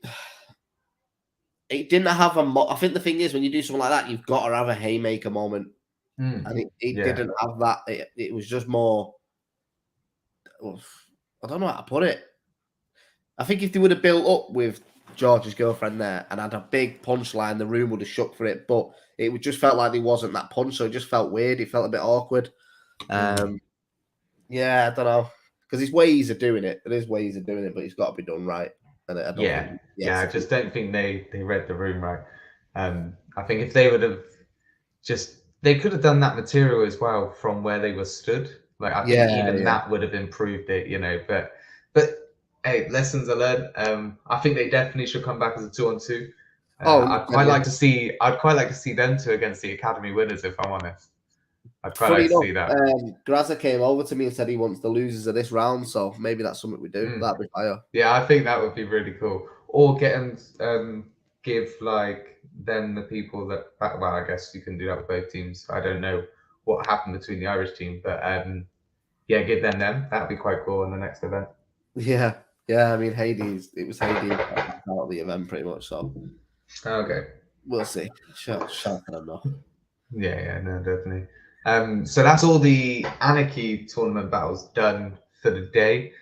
didn't have I think the thing is, when you do something like that, you've got to have a haymaker moment. And it didn't have that. It was just more. I don't know how to put it. I think if they would have built up with George's girlfriend there and had a big punchline, the room would have shook for it. But it just felt like there wasn't that punch, so it just felt weird. It felt a bit awkward. I don't know, because there's ways of doing it. There is ways of doing it, but it's got to be done right. And I just don't think they read the room right. I think if they would have they could have done that material as well from where they were stood. Like I think that would have improved it, you know. But hey, lessons are learned. I think they definitely should come back as a 2-on-2. I'd quite like to see them two against the Academy winners, if I'm honest. I'd quite like to see that. Graza came over to me and said he wants the losers of this round, so maybe that's something we do. That'd be fire. Yeah, I think that would be really cool. Or get them, give like them the people that. Well, I guess you can do that with both teams. I don't know what happened between the Irish team, but give them. That'd be quite cool in the next event. Yeah. I mean, it was Hades out of the event pretty much. So okay, we'll see. Sure, I don't know. Yeah, no, definitely. So that's all the Anarchy tournament battles done for the day.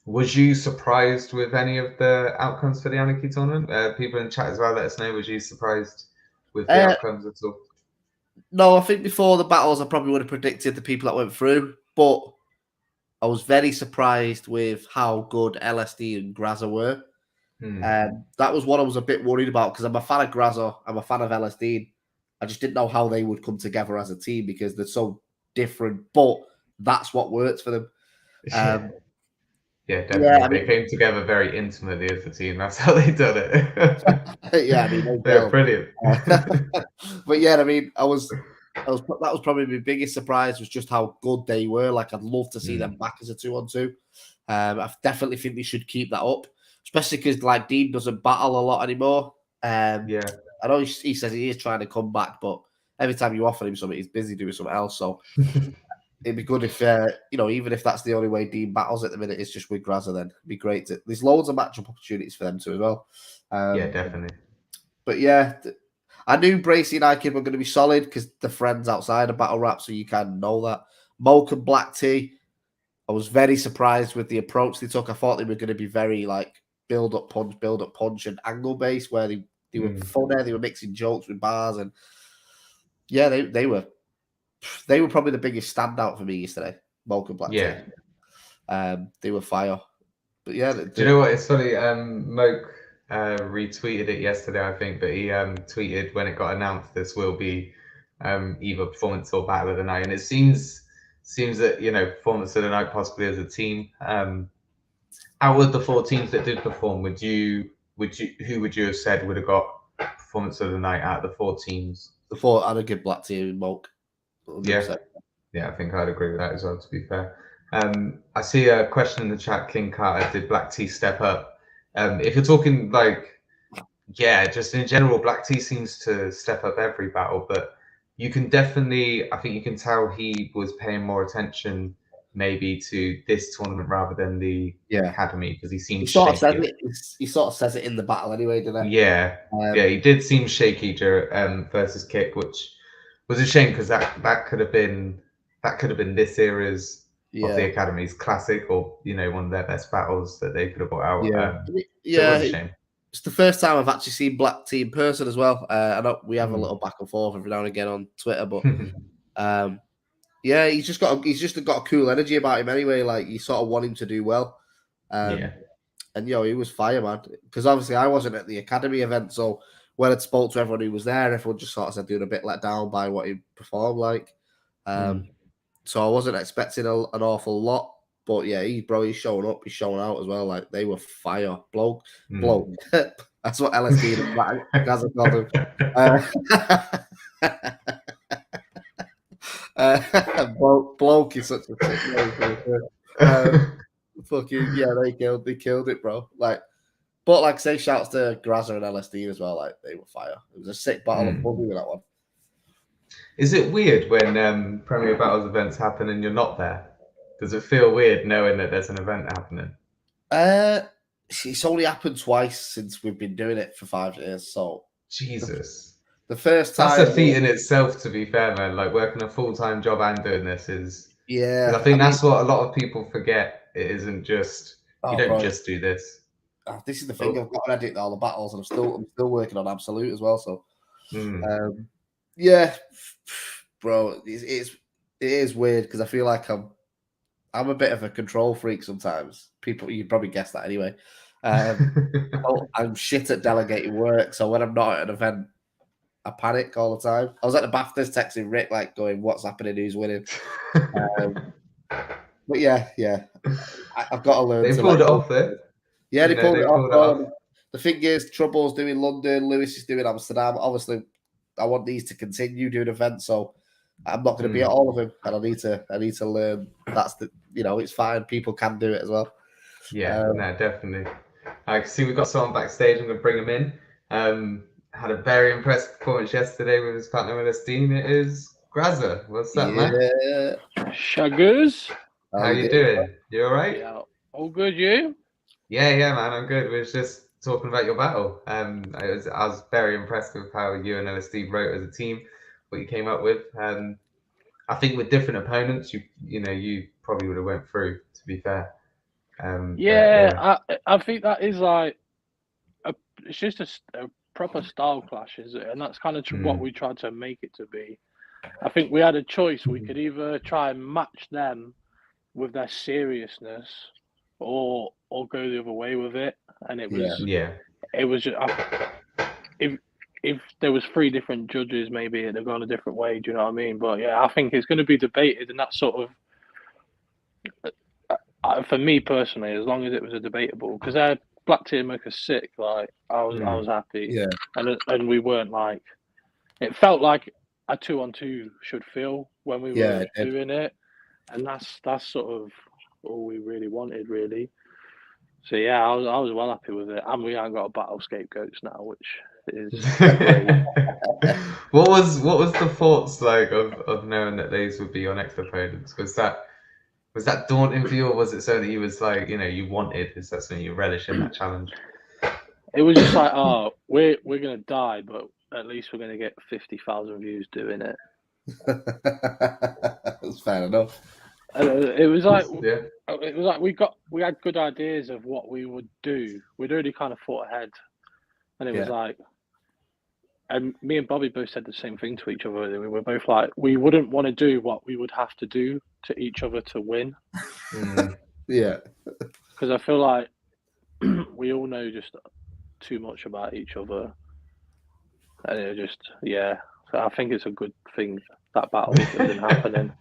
Was you surprised with any of the outcomes for the Anarchy tournament? People in chat as well, let us know. Was you surprised with the outcomes at all? No, I think before the battles, I probably would have predicted the people that went through, but I was very surprised with how good LSD and Graza were. That was what I was a bit worried about because I'm a fan of Graza, I'm a fan of LSD. I just didn't know how they would come together as a team because they're so different, but that's what works for them. Definitely. They came together very intimately as a team. That's how they done it. They're brilliant. But yeah, I mean, that was probably my biggest surprise was just how good they were. Like, I'd love to see them back as a 2-on-2. I definitely think they should keep that up, especially because like Dean doesn't battle a lot anymore. I know he says he is trying to come back, but every time you offer him something, he's busy doing something else. So it'd be good if, even if that's the only way Dean battles at the minute, it's just with Graza, then it'd be great. There's loads of matchup opportunities for them too as well. Definitely. But yeah, I knew Bracey and iKid were going to be solid because they're friends outside of Battle Rap, so you kind of know that. Moke and Black Tea, I was very surprised with the approach they took. I thought they were going to be very like build up punch, and angle based, where they were funny. They were mixing jokes with bars, and they were probably the biggest standout for me yesterday. Moke and Black Tea, they were fire. But yeah, do you know what? It's funny. Moke retweeted it yesterday, I think, but he tweeted when it got announced this will be either performance or battle of the night, and it seems that performance of the night possibly as a team. How would the 4 teams that did perform? Who would you have said would have got performance of the night out of the 4 teams? Before I'd give Black Tea and Mulk. 100%. Yeah, I think I'd agree with that as well, to be fair. I see a question in the chat, King Carter, did Black Tea step up? If you're talking just in general, Black Tea seems to step up every battle, but you can definitely, I think you can tell he was paying more attention maybe to this tournament rather than the academy, because he seemed shaky. He sort of says it in the battle anyway, didn't he? Yeah, he did seem shaky versus Kick, which was a shame because that could have been this era's of the academy's classic, or one of their best battles that they could have brought out. So it was a shame. It's the first time I've actually seen Black Tea in person as well. I know we have a little back and forth every now and again on Twitter, but he's just got a cool energy about him anyway. Like, you sort of want him to do well. And he was fire, man. Because obviously I wasn't at the academy event, so when I spoke to everyone who was there, everyone just sort of said they were a bit let down by what he performed like. So I wasn't expecting an awful lot. But yeah, he's showing up, he's showing out as well. Like, they were fire. Bloke. That's what LSD Gaza called him. Bloke is such a sick name. They killed it, bro. But like I say, shouts to Graza and LSD as well. Like, they were fire. It was a sick battle of buggy with that one. Is it weird when Premier Battles events happen and you're not there? Does it feel weird knowing that there's an event happening? It's only happened twice since we've been doing it for 5 years. So Jesus, the first time, that's a feat in itself. To be fair, man, like working a full-time job and doing this is I think that's what a lot of people forget. It isn't just you don't just do this. This is the thing. I've got to edit all the battles, and I'm still working on Absolute as well. So, bro, it is weird because I feel like I'm a bit of a control freak sometimes. You probably guessed that anyway. I'm shit at delegating work, so when I'm not at an event, I panic all the time. I was at the BAFTAs texting Rick, like, going, "What's happening? Who's winning?" But yeah, I've got to learn. They pulled it off there. Yeah, they pulled it off. The thing is, Trouble's doing London, Lewis is doing Amsterdam. Obviously, I want these to continue doing events, so I'm not going to be at all of them, and I need to learn. That's it's fine. People can do it as well. Yeah, no, definitely. I can see we've got someone backstage. I'm going to bring him in. Had a very impressive performance yesterday with his partner with his team. It is Graza. What's up, man? Shaggers. How you doing? You all right? Yeah, all good. You? Yeah, man. I'm good. We were just talking about your battle. I was very impressed with how you and LSD wrote as a team, what you came up with. I think with different opponents, you probably would have went through. To be fair. I think that is like it's just a proper style clash, is it? And that's kind of what we tried to make it to be. I think we had a choice. We could either try and match them with their seriousness, or go the other way with it. And it was it was just, if there was 3 different judges, maybe it'd have gone a different way. Do you know what I mean? But yeah, I think it's going to be debated, and that's sort of for me personally, as long as it was a debatable, because Black Tea and Mocha sick. Like I was happy, and we weren't like, it felt like a 2-on-2 should feel when we were doing it, and that's sort of all we really wanted, really. So yeah, I was well happy with it, and we haven't got a battle scapegoats now, which is What was the thoughts like of knowing that these would be your next opponents? Was that daunting for you, or was it something that you was like, you wanted? Is that something you relish in that challenge? It was just like, we're gonna die, but at least we're gonna get 50,000 views doing it. That's fair enough. It was like we had good ideas of what we would do. We'd already kind of thought ahead, and it was like, and me and Bobby both said the same thing to each other. We were both like, we wouldn't want to do what we would have to do to each other to win. Yeah, because I feel like we all know just too much about each other, and it just So I think it's a good thing that battle isn't happening.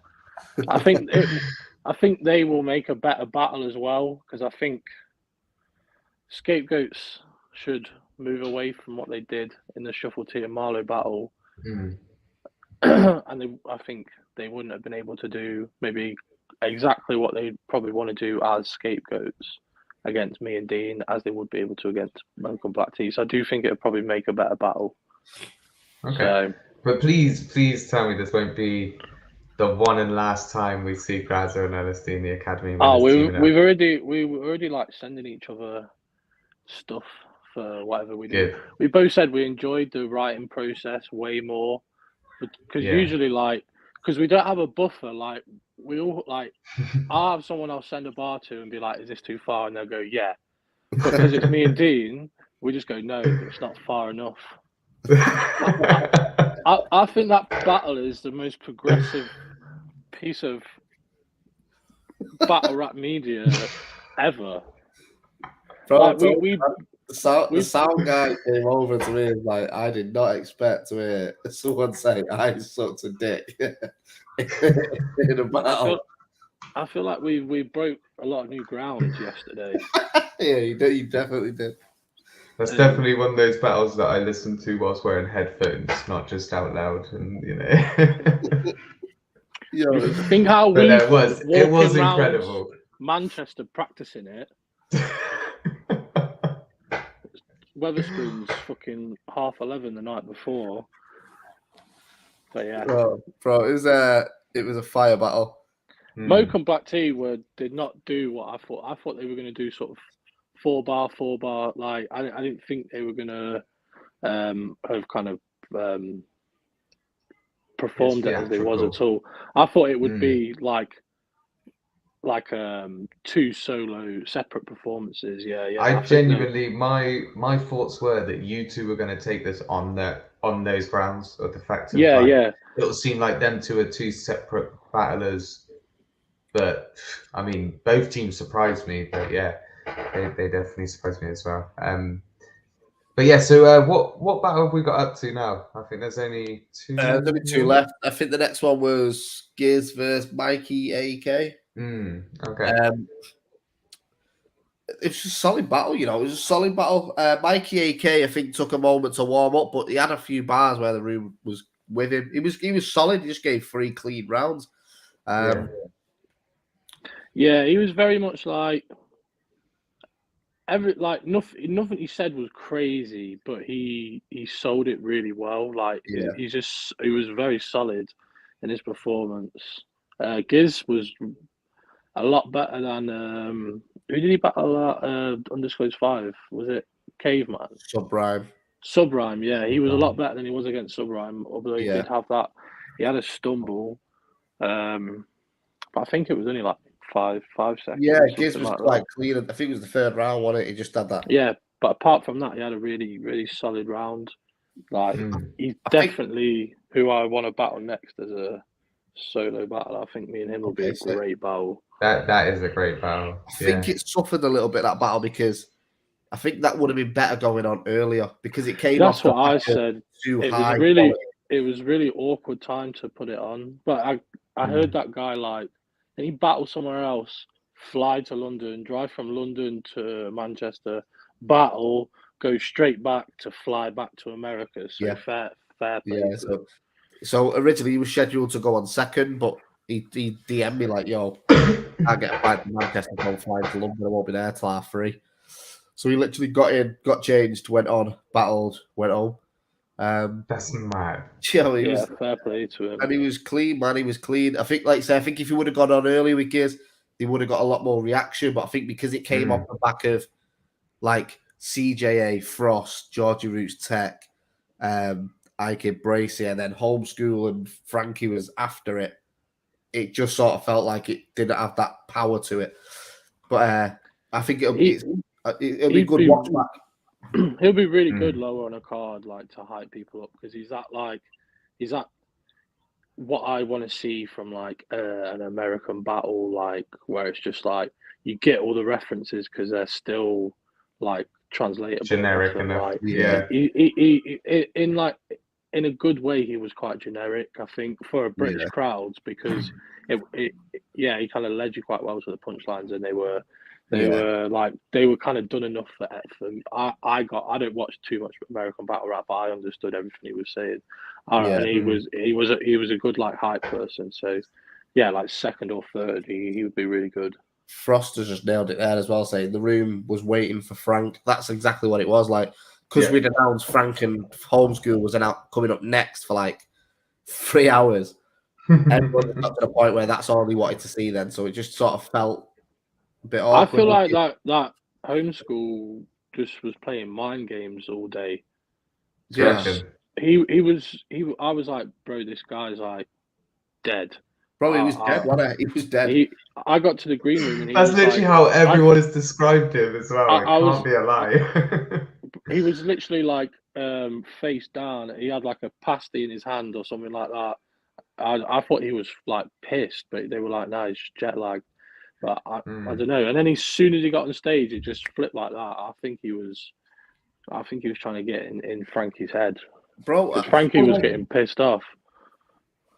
I think they will make a better battle as well, because I think Scapegoats should move away from what they did in the Shuffle T and Marlow battle. Mm. And I think they wouldn't have been able to do maybe exactly what they probably want to do as Scapegoats against me and Dean, as they would be able to against Monk and Black T. So I do think it would probably make a better battle. Okay. So, but please tell me this won't be the one and last time we see Grazza and LSD in the academy. we've already like sending each other stuff for whatever we do. Good. We both said we enjoyed the writing process way more, because usually because we don't have a buffer, like we all like I'll have someone else send a bar to and be like, is this too far? And they'll go, yeah. But because it's me and Dean, we just go, no, it's not far enough. I think that battle is the most progressive piece of battle rap media ever. Bro, like, the sound guy came over to me and like, I did not expect to hear someone say I sucked a dick in a battle. I feel like we broke a lot of new ground yesterday. Yeah, you definitely did. That's definitely one of those battles that I listen to whilst wearing headphones, not just out loud, and Think how it was incredible. Manchester practicing it. Weatherspoon's fucking 11:30 the night before. But yeah, bro, it was a fire battle. Moke and Black T did not do what I thought. I thought they were going to do sort of 4-bar. Like I didn't think they were going to have kind of performed it as they was at all. I thought it would be like 2 solo separate performances. Yeah. I genuinely, my thoughts were that you two were going to take this on those grounds of the fact that it'll seem like them two are 2 separate battlers. But I mean, both teams surprised me. But yeah, they definitely surprised me as well. But yeah, so what battle have we got up to now? I think there's only 2. There's only 2 left. I think the next one was Giz versus Mikey AK. Okay. It's a solid battle, It was a solid battle. Mikey AK, I think, took a moment to warm up, but he had a few bars where the room was with him. He was solid. He just gave 3 clean rounds. Yeah, he was very much like nothing he said was crazy, but he sold it really well. Like he was very solid in his performance. Giz was a lot better than who did he battle at Undisclosed 5? Was it Caveman? Subrime, yeah. He was a lot better than he was against Subrime, although he did have that. He had a stumble. But I think it was only like 5 seconds. Yeah, Giz was quite clean. I think it was the 3rd round, wasn't it? He just had that. Yeah, but apart from that, he had a really, really solid round. Like he's definitely who I want to battle next as a solo battle. I think me and him will be a great battle. That is a great battle. I think it suffered a little bit, that battle, because I think that would have been better going on earlier, because it came off. That's what I said. Too it high. It was really awkward time to put it on. But I heard that guy and he battled somewhere else, fly to London, drive from London to Manchester, battle, go straight back to fly back to America. So fair play. Yeah, so originally he was scheduled to go on 2nd, but he DM'd me like, yo, I get a flight to Manchester, don't fly to London, I won't be there till 3:30. So he literally got in, got changed, went on, battled, went home. That's mad. Fair play to him. And he was clean, man. He was clean. I think, like I said, if he would have gone on early with Giz, he would have got a lot more reaction. But I think because it came off the back of like CJA, Frost, Georgie Roots Tech, Ike Bracey, and then Homeschool and Frankie was after it, it just sort of felt like it didn't have that power to it. But I think it'll be good watch back. He'll be really good lower on a card, like to hype people up, because he's that what I want to see from like an American battle, like where it's just like you get all the references because they're still like translatable. Generic and, enough. like, Yeah. in a good way, he was quite generic, I think, for a British Yeah. crowds, because he kind of led you quite well to the punchlines, and they were kind of done enough for I don't watch too much American battle rap, but I understood everything he was saying. And he was a good like hype person. So yeah, like second or third, he would be really good. Froster just nailed it there as well, saying the room was waiting for Frank. That's exactly what it was like. Because we'd announced Frank and Homeschool was coming up next for like 3 hours. Everyone got to the point where that's all he wanted to see then. So it just sort of felt a bit awkward. I feel like that Homeschool just was playing mind games all day. Yeah. I was like, bro, this guy's like dead. Bro, he was dead, wasn't he? He was dead. I got to the green room and he That's was literally like, how everyone has described him as well. It can't be a lie. He was literally like face down. He had like a pasty in his hand or something like that. I thought he was like pissed, but they were like, no, he's jet lagged. But I don't know. And then as soon as he got on stage, it just flipped like that. I think he was trying to get in Frankie's head. Bro, Frankie was getting pissed off.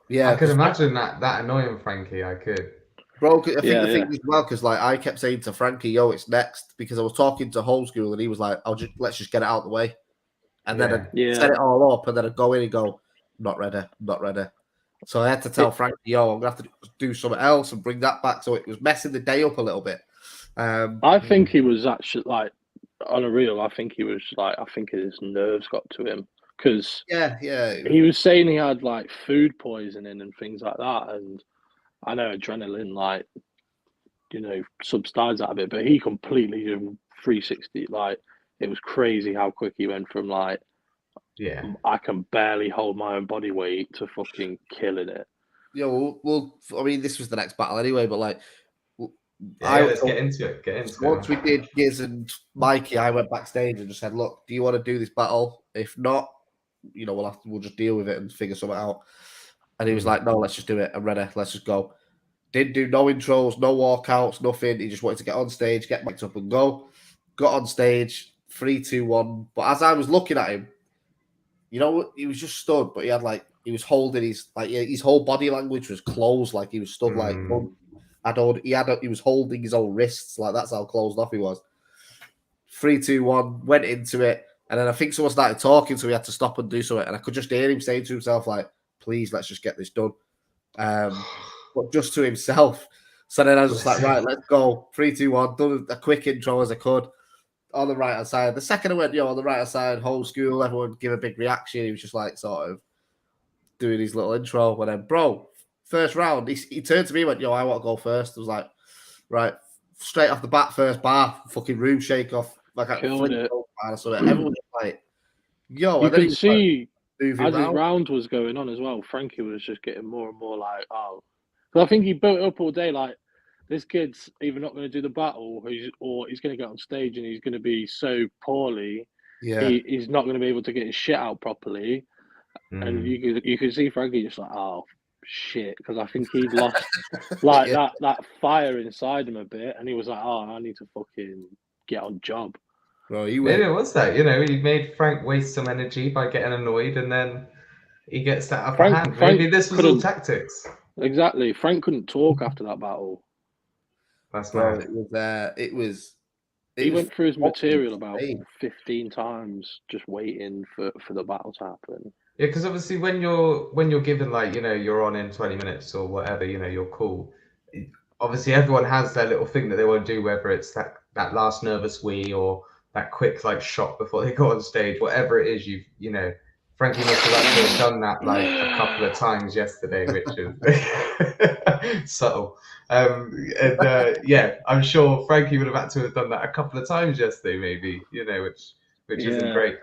Yeah, I could imagine that annoying Frankie. I could. Bro, I think the thing as well, because like I kept saying to Frankie, "Yo, it's next," because I was talking to Homeschool and he was like, let's just get it out of the way," and then I'd set it all up, and then I'd go in and go, "Not ready." So I had to tell Frankie, "Yo, I'm gonna have to do something else and bring that back." So it was messing the day up a little bit. I think he was actually like on a real. I think he was like. I think his nerves got to him. Because he was saying he had like food poisoning and things like that, and I know adrenaline like subsides that a bit, but he completely 360. Like it was crazy how quick he went from like I can barely hold my own body weight to fucking killing it. Yeah, well, I mean, this was the next battle anyway, but like, let's get into it. Once we did Giz and Mikey, I went backstage and just said, "Look, do you want to do this battle? If not, we'll just deal with it and figure something out." And he was like, "No, let's just do it. I'm ready. Let's just go." Didn't do no intros, no walkouts, nothing. He just wanted to get on stage, get mic'd up and go. Got on stage, 3, 2, 1. But as I was looking at him, he was just stood, but he was holding his whole body language was closed, like he was stood like he was holding his own wrists, like that's how closed off he was. 3, 2, 1, went into it. And then I think someone started talking, so he had to stop and do something. And I could just hear him saying to himself, like, "Please, let's just get this done." But just to himself. So then I was just like, right, let's go. 3, 2, 1. Done a quick intro as I could on the right hand side. The second I went, on the right hand side, Homeschool, everyone give a big reaction. He was just like sort of doing his little intro. And then, bro, first round, he turned to me and went, "Yo, I want to go first." I was like, right, straight off the bat, first bar, fucking room shake off. Like I killed it. Everyone was like, "Yo!" You could see as his round was going on as well. Frankie was just getting more and more like, "Oh," because I think he built up all day like, this kid's either not going to do the battle, or he's going to get on stage and he's going to be so poorly, he's not going to be able to get his shit out properly, and you could see Frankie just like, "Oh shit," because I think he'd lost like that fire inside him a bit, and he was like, "Oh, I need to fucking get on job." Bro, maybe it was that, he made Frank waste some energy by getting annoyed, and then he gets that upper hand. Maybe this was all tactics. Exactly. Frank couldn't talk after that battle. That's mad. He went through his material about 15 times, just waiting for the battle to happen. Yeah, because obviously when you're given like you're on in 20 minutes or whatever, you're cool. Obviously everyone has their little thing that they want to do, whether it's that last nervous wee or that quick like shot before they go on stage, whatever it is. Frankie must have actually done that like a couple of times yesterday, which is subtle. I'm sure Frankie would have had to have done that a couple of times yesterday, maybe, which isn't great.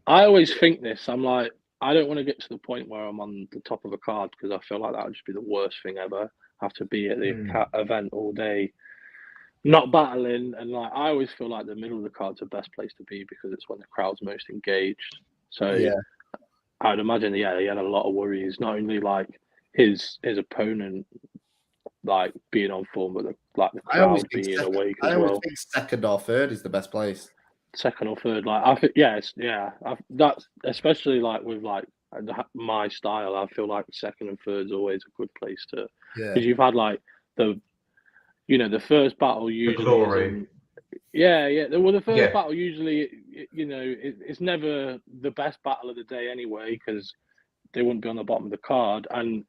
I always think this. I'm like, I don't want to get to the point where I'm on the top of a card, because I feel like that would just be the worst thing ever. Have to be at the event all day, not battling, and like I always feel like the middle of the card's the best place to be, because it's when the crowd's most engaged. So I would imagine, he had a lot of worries, not only like his opponent like being on form, but the crowd being awake as well. I always think second or third is the best place. second or third. Like I think, that's especially like with like my style. I feel like second and third's always a good place to, because you've had like the first battle usually. The glory. Well, the first battle usually, it's never the best battle of the day anyway, because they wouldn't be on the bottom of the card, and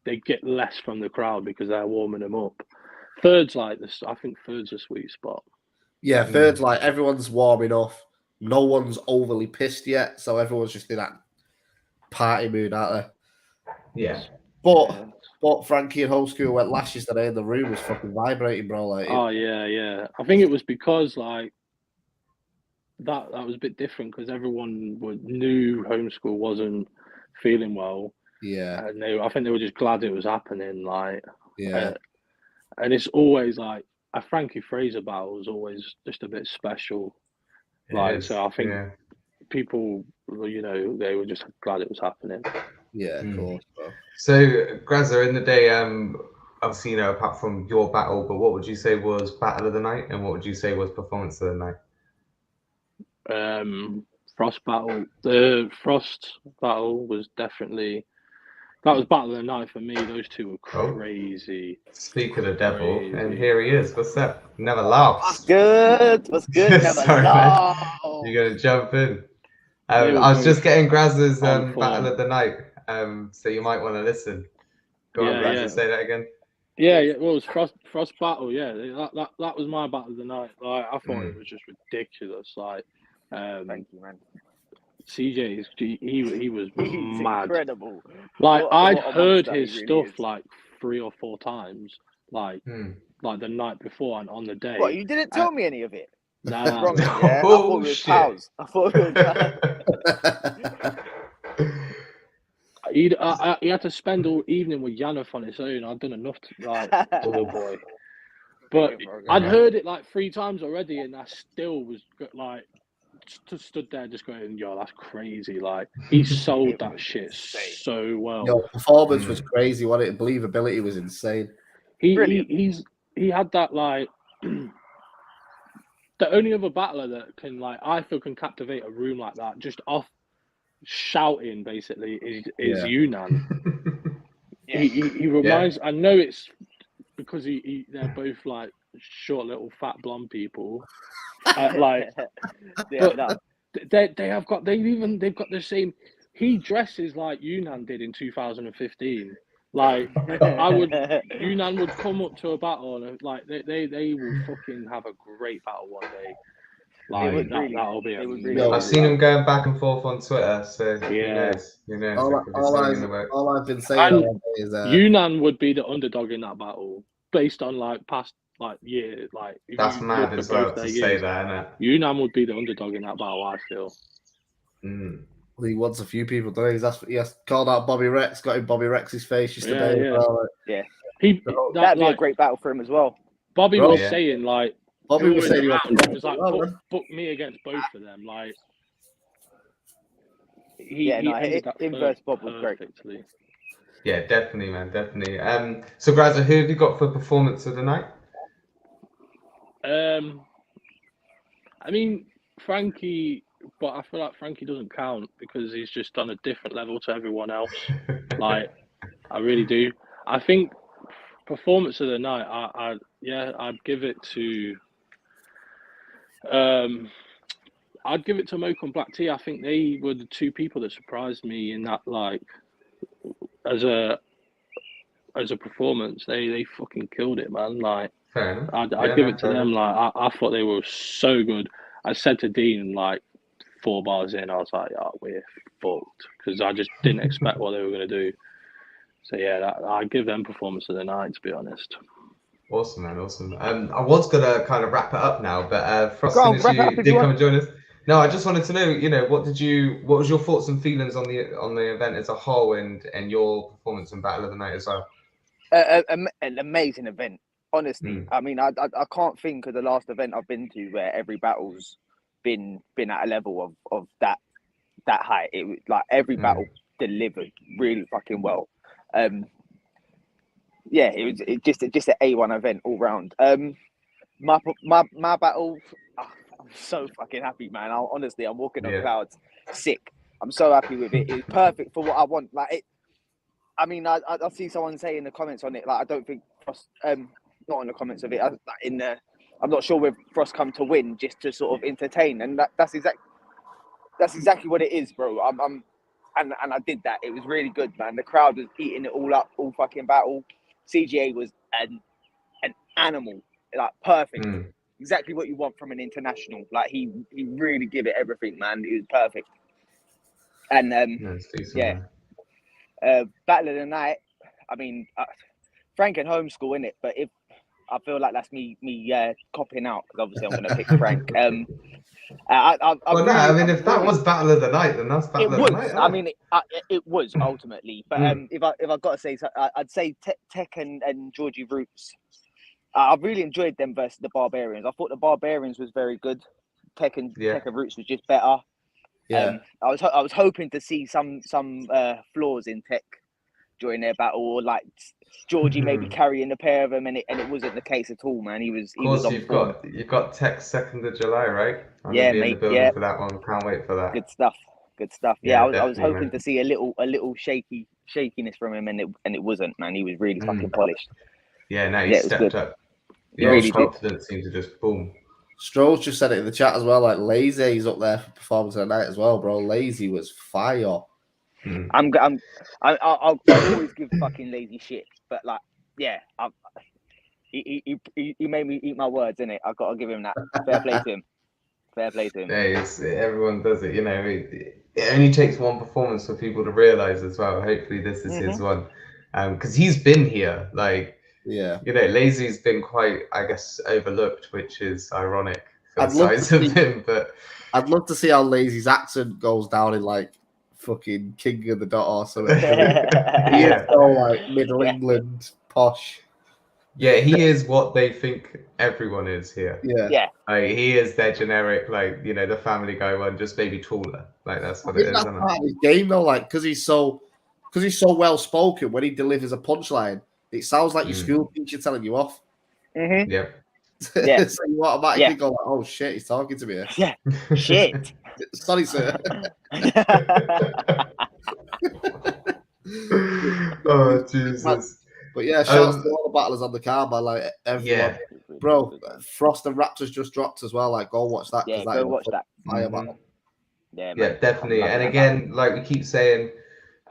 they get less from the crowd because they're warming them up. Third's like this. I think third's a sweet spot. Yeah, third's like everyone's warming off. No one's overly pissed yet, so everyone's just in that party mood, aren't they? Yeah. But Frankie and Whole School went last yesterday, and the room was fucking vibrating, bro. Like, yeah. I think it was because like that was a bit different because everyone knew Homeschool wasn't feeling well. Yeah, and I think they were just glad it was happening. Like, yeah, and it's always like a Frankie Fraser battle is always just a bit special. So I think people, they were just glad it was happening. Yeah, of course, bro. So, Grazza, in the day, obviously, apart from your battle, but what would you say was battle of the night, and what would you say was performance of the night? Frost battle. The Frost battle was definitely. That was battle of the night for me. Those two were crazy. Speak of the devil, and here he is. What's up? Never laughs. What's good? Never Sorry, laughs. You're gonna jump in. I was just getting Grazza's battle of the night, so you might want to listen. Go on, Grazza, say that again. Yeah. Well, it was Frost battle. Yeah, that was my battle of the night. Like, I thought it was just ridiculous. Like, thank you, man. CJ, he was mad. Incredible. Like, I'd heard his stuff like 3 or 4 times, like the night before and on the day. What, you didn't tell me any of it? Nah. Wrong, yeah? I thought we were pals. He had to spend all evening with Yanov on his own. I'd done enough to, like, poor boy. But I'd heard it like 3 times already, and I still was like, stood there just going, yo, that's crazy. Like, he sold that shit so well. Your performance was crazy, wasn't it? Believability was insane. He had that, like, the only other battler that can, like, I feel can captivate a room like that just off shouting, basically, is Yunnan. He reminds, I know it's because they're both like short little fat blonde people. Like, they've got the same. He dresses like Yunnan did in 2015. Like, Yunnan would come up to a battle and like they will fucking have a great battle one day. Like, that'll be amazing. I've seen him going back and forth on Twitter, so who knows? All I've been saying is Yunnan would be the underdog in that battle, based on like past year. Like, that's mad as well to say that, isn't it? Yunnan would be the underdog in that battle, I feel. Well, he wants a few people, doesn't he? He has called out Bobby Rex, got in Bobby Rex's face yesterday. That'd be a great battle for him as well. Bobby was saying, like, Bobby was saying, it was like, book me against both of them. Like, inverse Bob was perfectly. great. Yeah, definitely, man, definitely. So, Grazza, who have you got for performance of the night? I mean, Frankie, but I feel like Frankie doesn't count because he's just on a different level to everyone else. Like, I really do. I think performance of the night, I'd give it to. I'd give it to Mocha and Black Tea. I think they were the 2 people that surprised me in that, like, as a performance. They fucking killed it, man. Like, I'd give it to them. Like, I thought they were so good. I said to Dean, like, 4 bars in, I was like, oh, we're fucked, because I just didn't expect what they were going to do. So yeah, I'd give them performance of the night, to be honest. Awesome, man, awesome. I was gonna kind of wrap it up now, but Frost, you did come and join us. No, I just wanted to know, what was your thoughts and feelings on the event as a whole, and your performance and battle of the night as well? An amazing event, honestly. I mean, I can't think of the last event I've been to where every battle's been at a level of that height. It was like every battle delivered really fucking well. It was just an A1 event all round. My battle, so fucking happy, man. Honestly, I'm walking on Yeah. clouds, sick. I'm so happy with it. It's perfect for what I want. Like it. I mean, I see someone say in the comments on it, like I don't think Frost, not in the comments of it, I'm not sure if Frost come to win just to sort of entertain, and that's exactly what it is, bro. And I did that. It was really good, man. The crowd was eating it all up, all fucking battle. CGA was an animal, like perfect. Exactly what you want from an international. Like he really give it everything, man. It was perfect. And yeah. Battle of the night. I mean, Frank and homeschool in it, but if I feel like that's me copping out because obviously I'm going to pick Frank. I mean, if that was Battle of the Night, then that's Battle of the Night. I mean, it was ultimately, but if I got to say, I'd say Tech and Georgie Roots. I really enjoyed them versus the Barbarians. I thought the Barbarians was very good. Tech and Roots was just better. Yeah. I was hoping to see some flaws in Tech during their battle, or like Georgie maybe carrying the pair of them, and it wasn't the case at all, man. He was. Of course, you've got Tech 2nd of July, right? I'm yeah, gonna be mate. in the building for that one. Can't wait for that. Good stuff. Yeah, I was hoping man. to see a little shakiness from him, and it wasn't, man. He was really fucking polished. Yeah, no, he stepped up. He really His confidence seemed to just boom. Stroll's just said it in the chat as well. Like Lazy's up there for performance of the night as well, bro. Lazy was fire. I'll always give fucking Lazy shit, but like, yeah, he made me eat my words, innit? I've got to give him that. Fair play to him. Yeah, everyone does it, you know. It only takes one performance for people to realize as well. Hopefully, this is his one, because he's been here, like. Yeah, you know, Lazy's been quite, I guess, overlooked, which is ironic for the size of him. But I'd love to see how Lazy's accent goes down in like fucking King of the Dot or something. He is so like Middle England posh. Yeah, he is what they think everyone is here. Yeah. Like, he is their generic, like, you know, the Family Guy one, just maybe taller. Like that's what it is. That's part of his game though, like because he's so well spoken. When he delivers a punchline, it sounds like your school teacher telling you off. Yeah. Yeah. So you automatically go, like, "Oh shit, he's talking to me." Yeah. Shit. Sorry, sir. Oh Jesus. But yeah, shout out to all the battlers on the card, man. Like everyone. Yeah. Bro, Frost and Raptors just dropped as well. Like, go watch that. Yeah, go watch that. Fire battle. Yeah, yeah, definitely. And again, like we keep saying,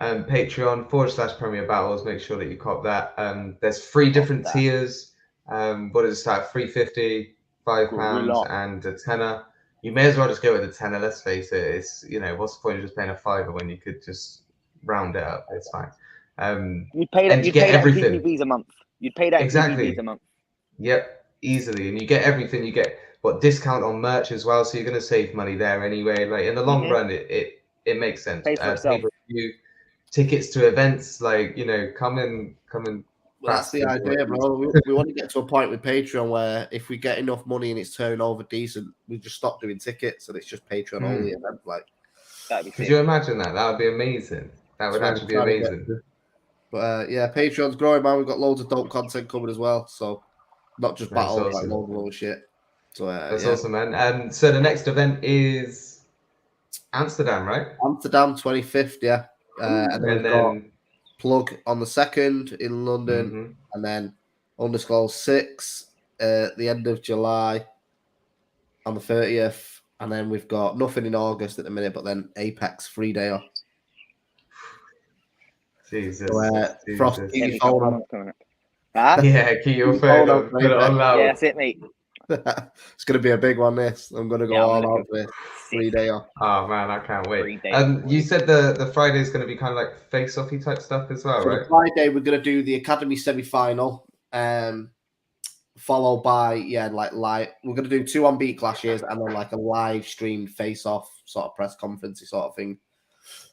Patreon/Premier Battles. Make sure that you cop that. There's 3 different tiers. What is that? £3.50, £5, and a tenner. You may as well just go with the tenner. Let's face it. It's, you know, what's the point of just paying a £5 when you could just round it up? It's fine. You'd pay that. You'd pay that DVDs a month. You'd pay that DVDs a month. Yep, easily, and you get everything. You get discount on merch as well, so you're going to save money there anyway. Like in the long run, it makes sense. Pay-per-view, tickets to events, like, you know, come and. Well, that's the idea, bro. We want to get to a point with Patreon where if we get enough money and it's turning over decent, we just stop doing tickets and it's just Patreon only event. Like, could you imagine that? That would be amazing. That would actually be amazing. But yeah, Patreon's growing, man. We've got loads of dope content coming as well. So not just battles, awesome. like loads of shit. So that's awesome, man. So the next event is Amsterdam, right? Amsterdam, 25th, yeah. And then we've got Plug on the 2nd in London, and then Undisclosed 6 at the end of July on the 30th, and then we've got nothing in August at the minute, but then Apex 3-day off. Jesus. So, Frost, keep your phone on. Yeah, keep your phone on. Put it on loud. Yeah, that's it, mate. It's going to be a big one, this. I'm going to go all out for 3-day off. Oh, man, I can't wait. You said the Friday is going to be kind of like face-offy type stuff as well, right? Friday, we're going to do the Academy semi-final, followed by, live. We're going to do 2 unbeat clashes and then like a live streamed face-off sort of press conference sort of thing.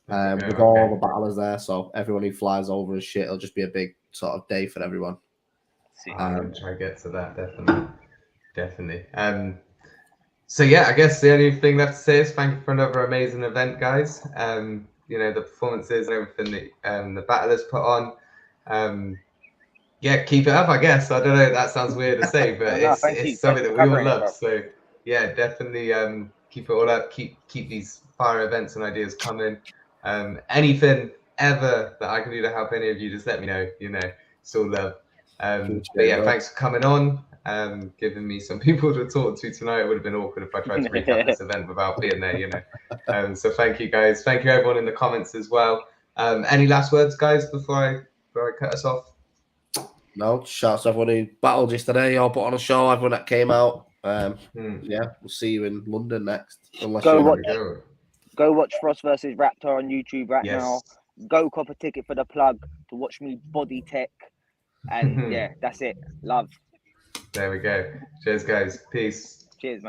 With all the battlers there, so everyone who flies over and shit, it'll just be a big sort of day for everyone. I'm going to try to get to that, definitely. So yeah, I guess the only thing left to say is thank you for another amazing event, guys. You know, the performances and everything that the battlers put on. Yeah, keep it up, I guess. I don't know, that sounds weird to say, but it's something that we all love. So yeah, definitely keep it all up. Keep these fire events and ideas coming. Anything ever that I can do to help any of you, just let me know. You know, it's all love. But yeah, thanks for coming on. Giving me some people to talk to tonight. It would have been awkward if I tried to recap this event without being there, you know. So thank you guys. Thank you everyone in the comments as well. Any last words, guys, before I cut us off? No, shout out to everyone who battled yesterday or put on a show, everyone that came out. Yeah, we'll see you in London next. Unless Go watch Frost versus Raptor on YouTube now. Go cop a ticket for the plug to watch me body tech. And yeah, that's it. Love. There we go. Cheers, guys. Peace. Cheers, man.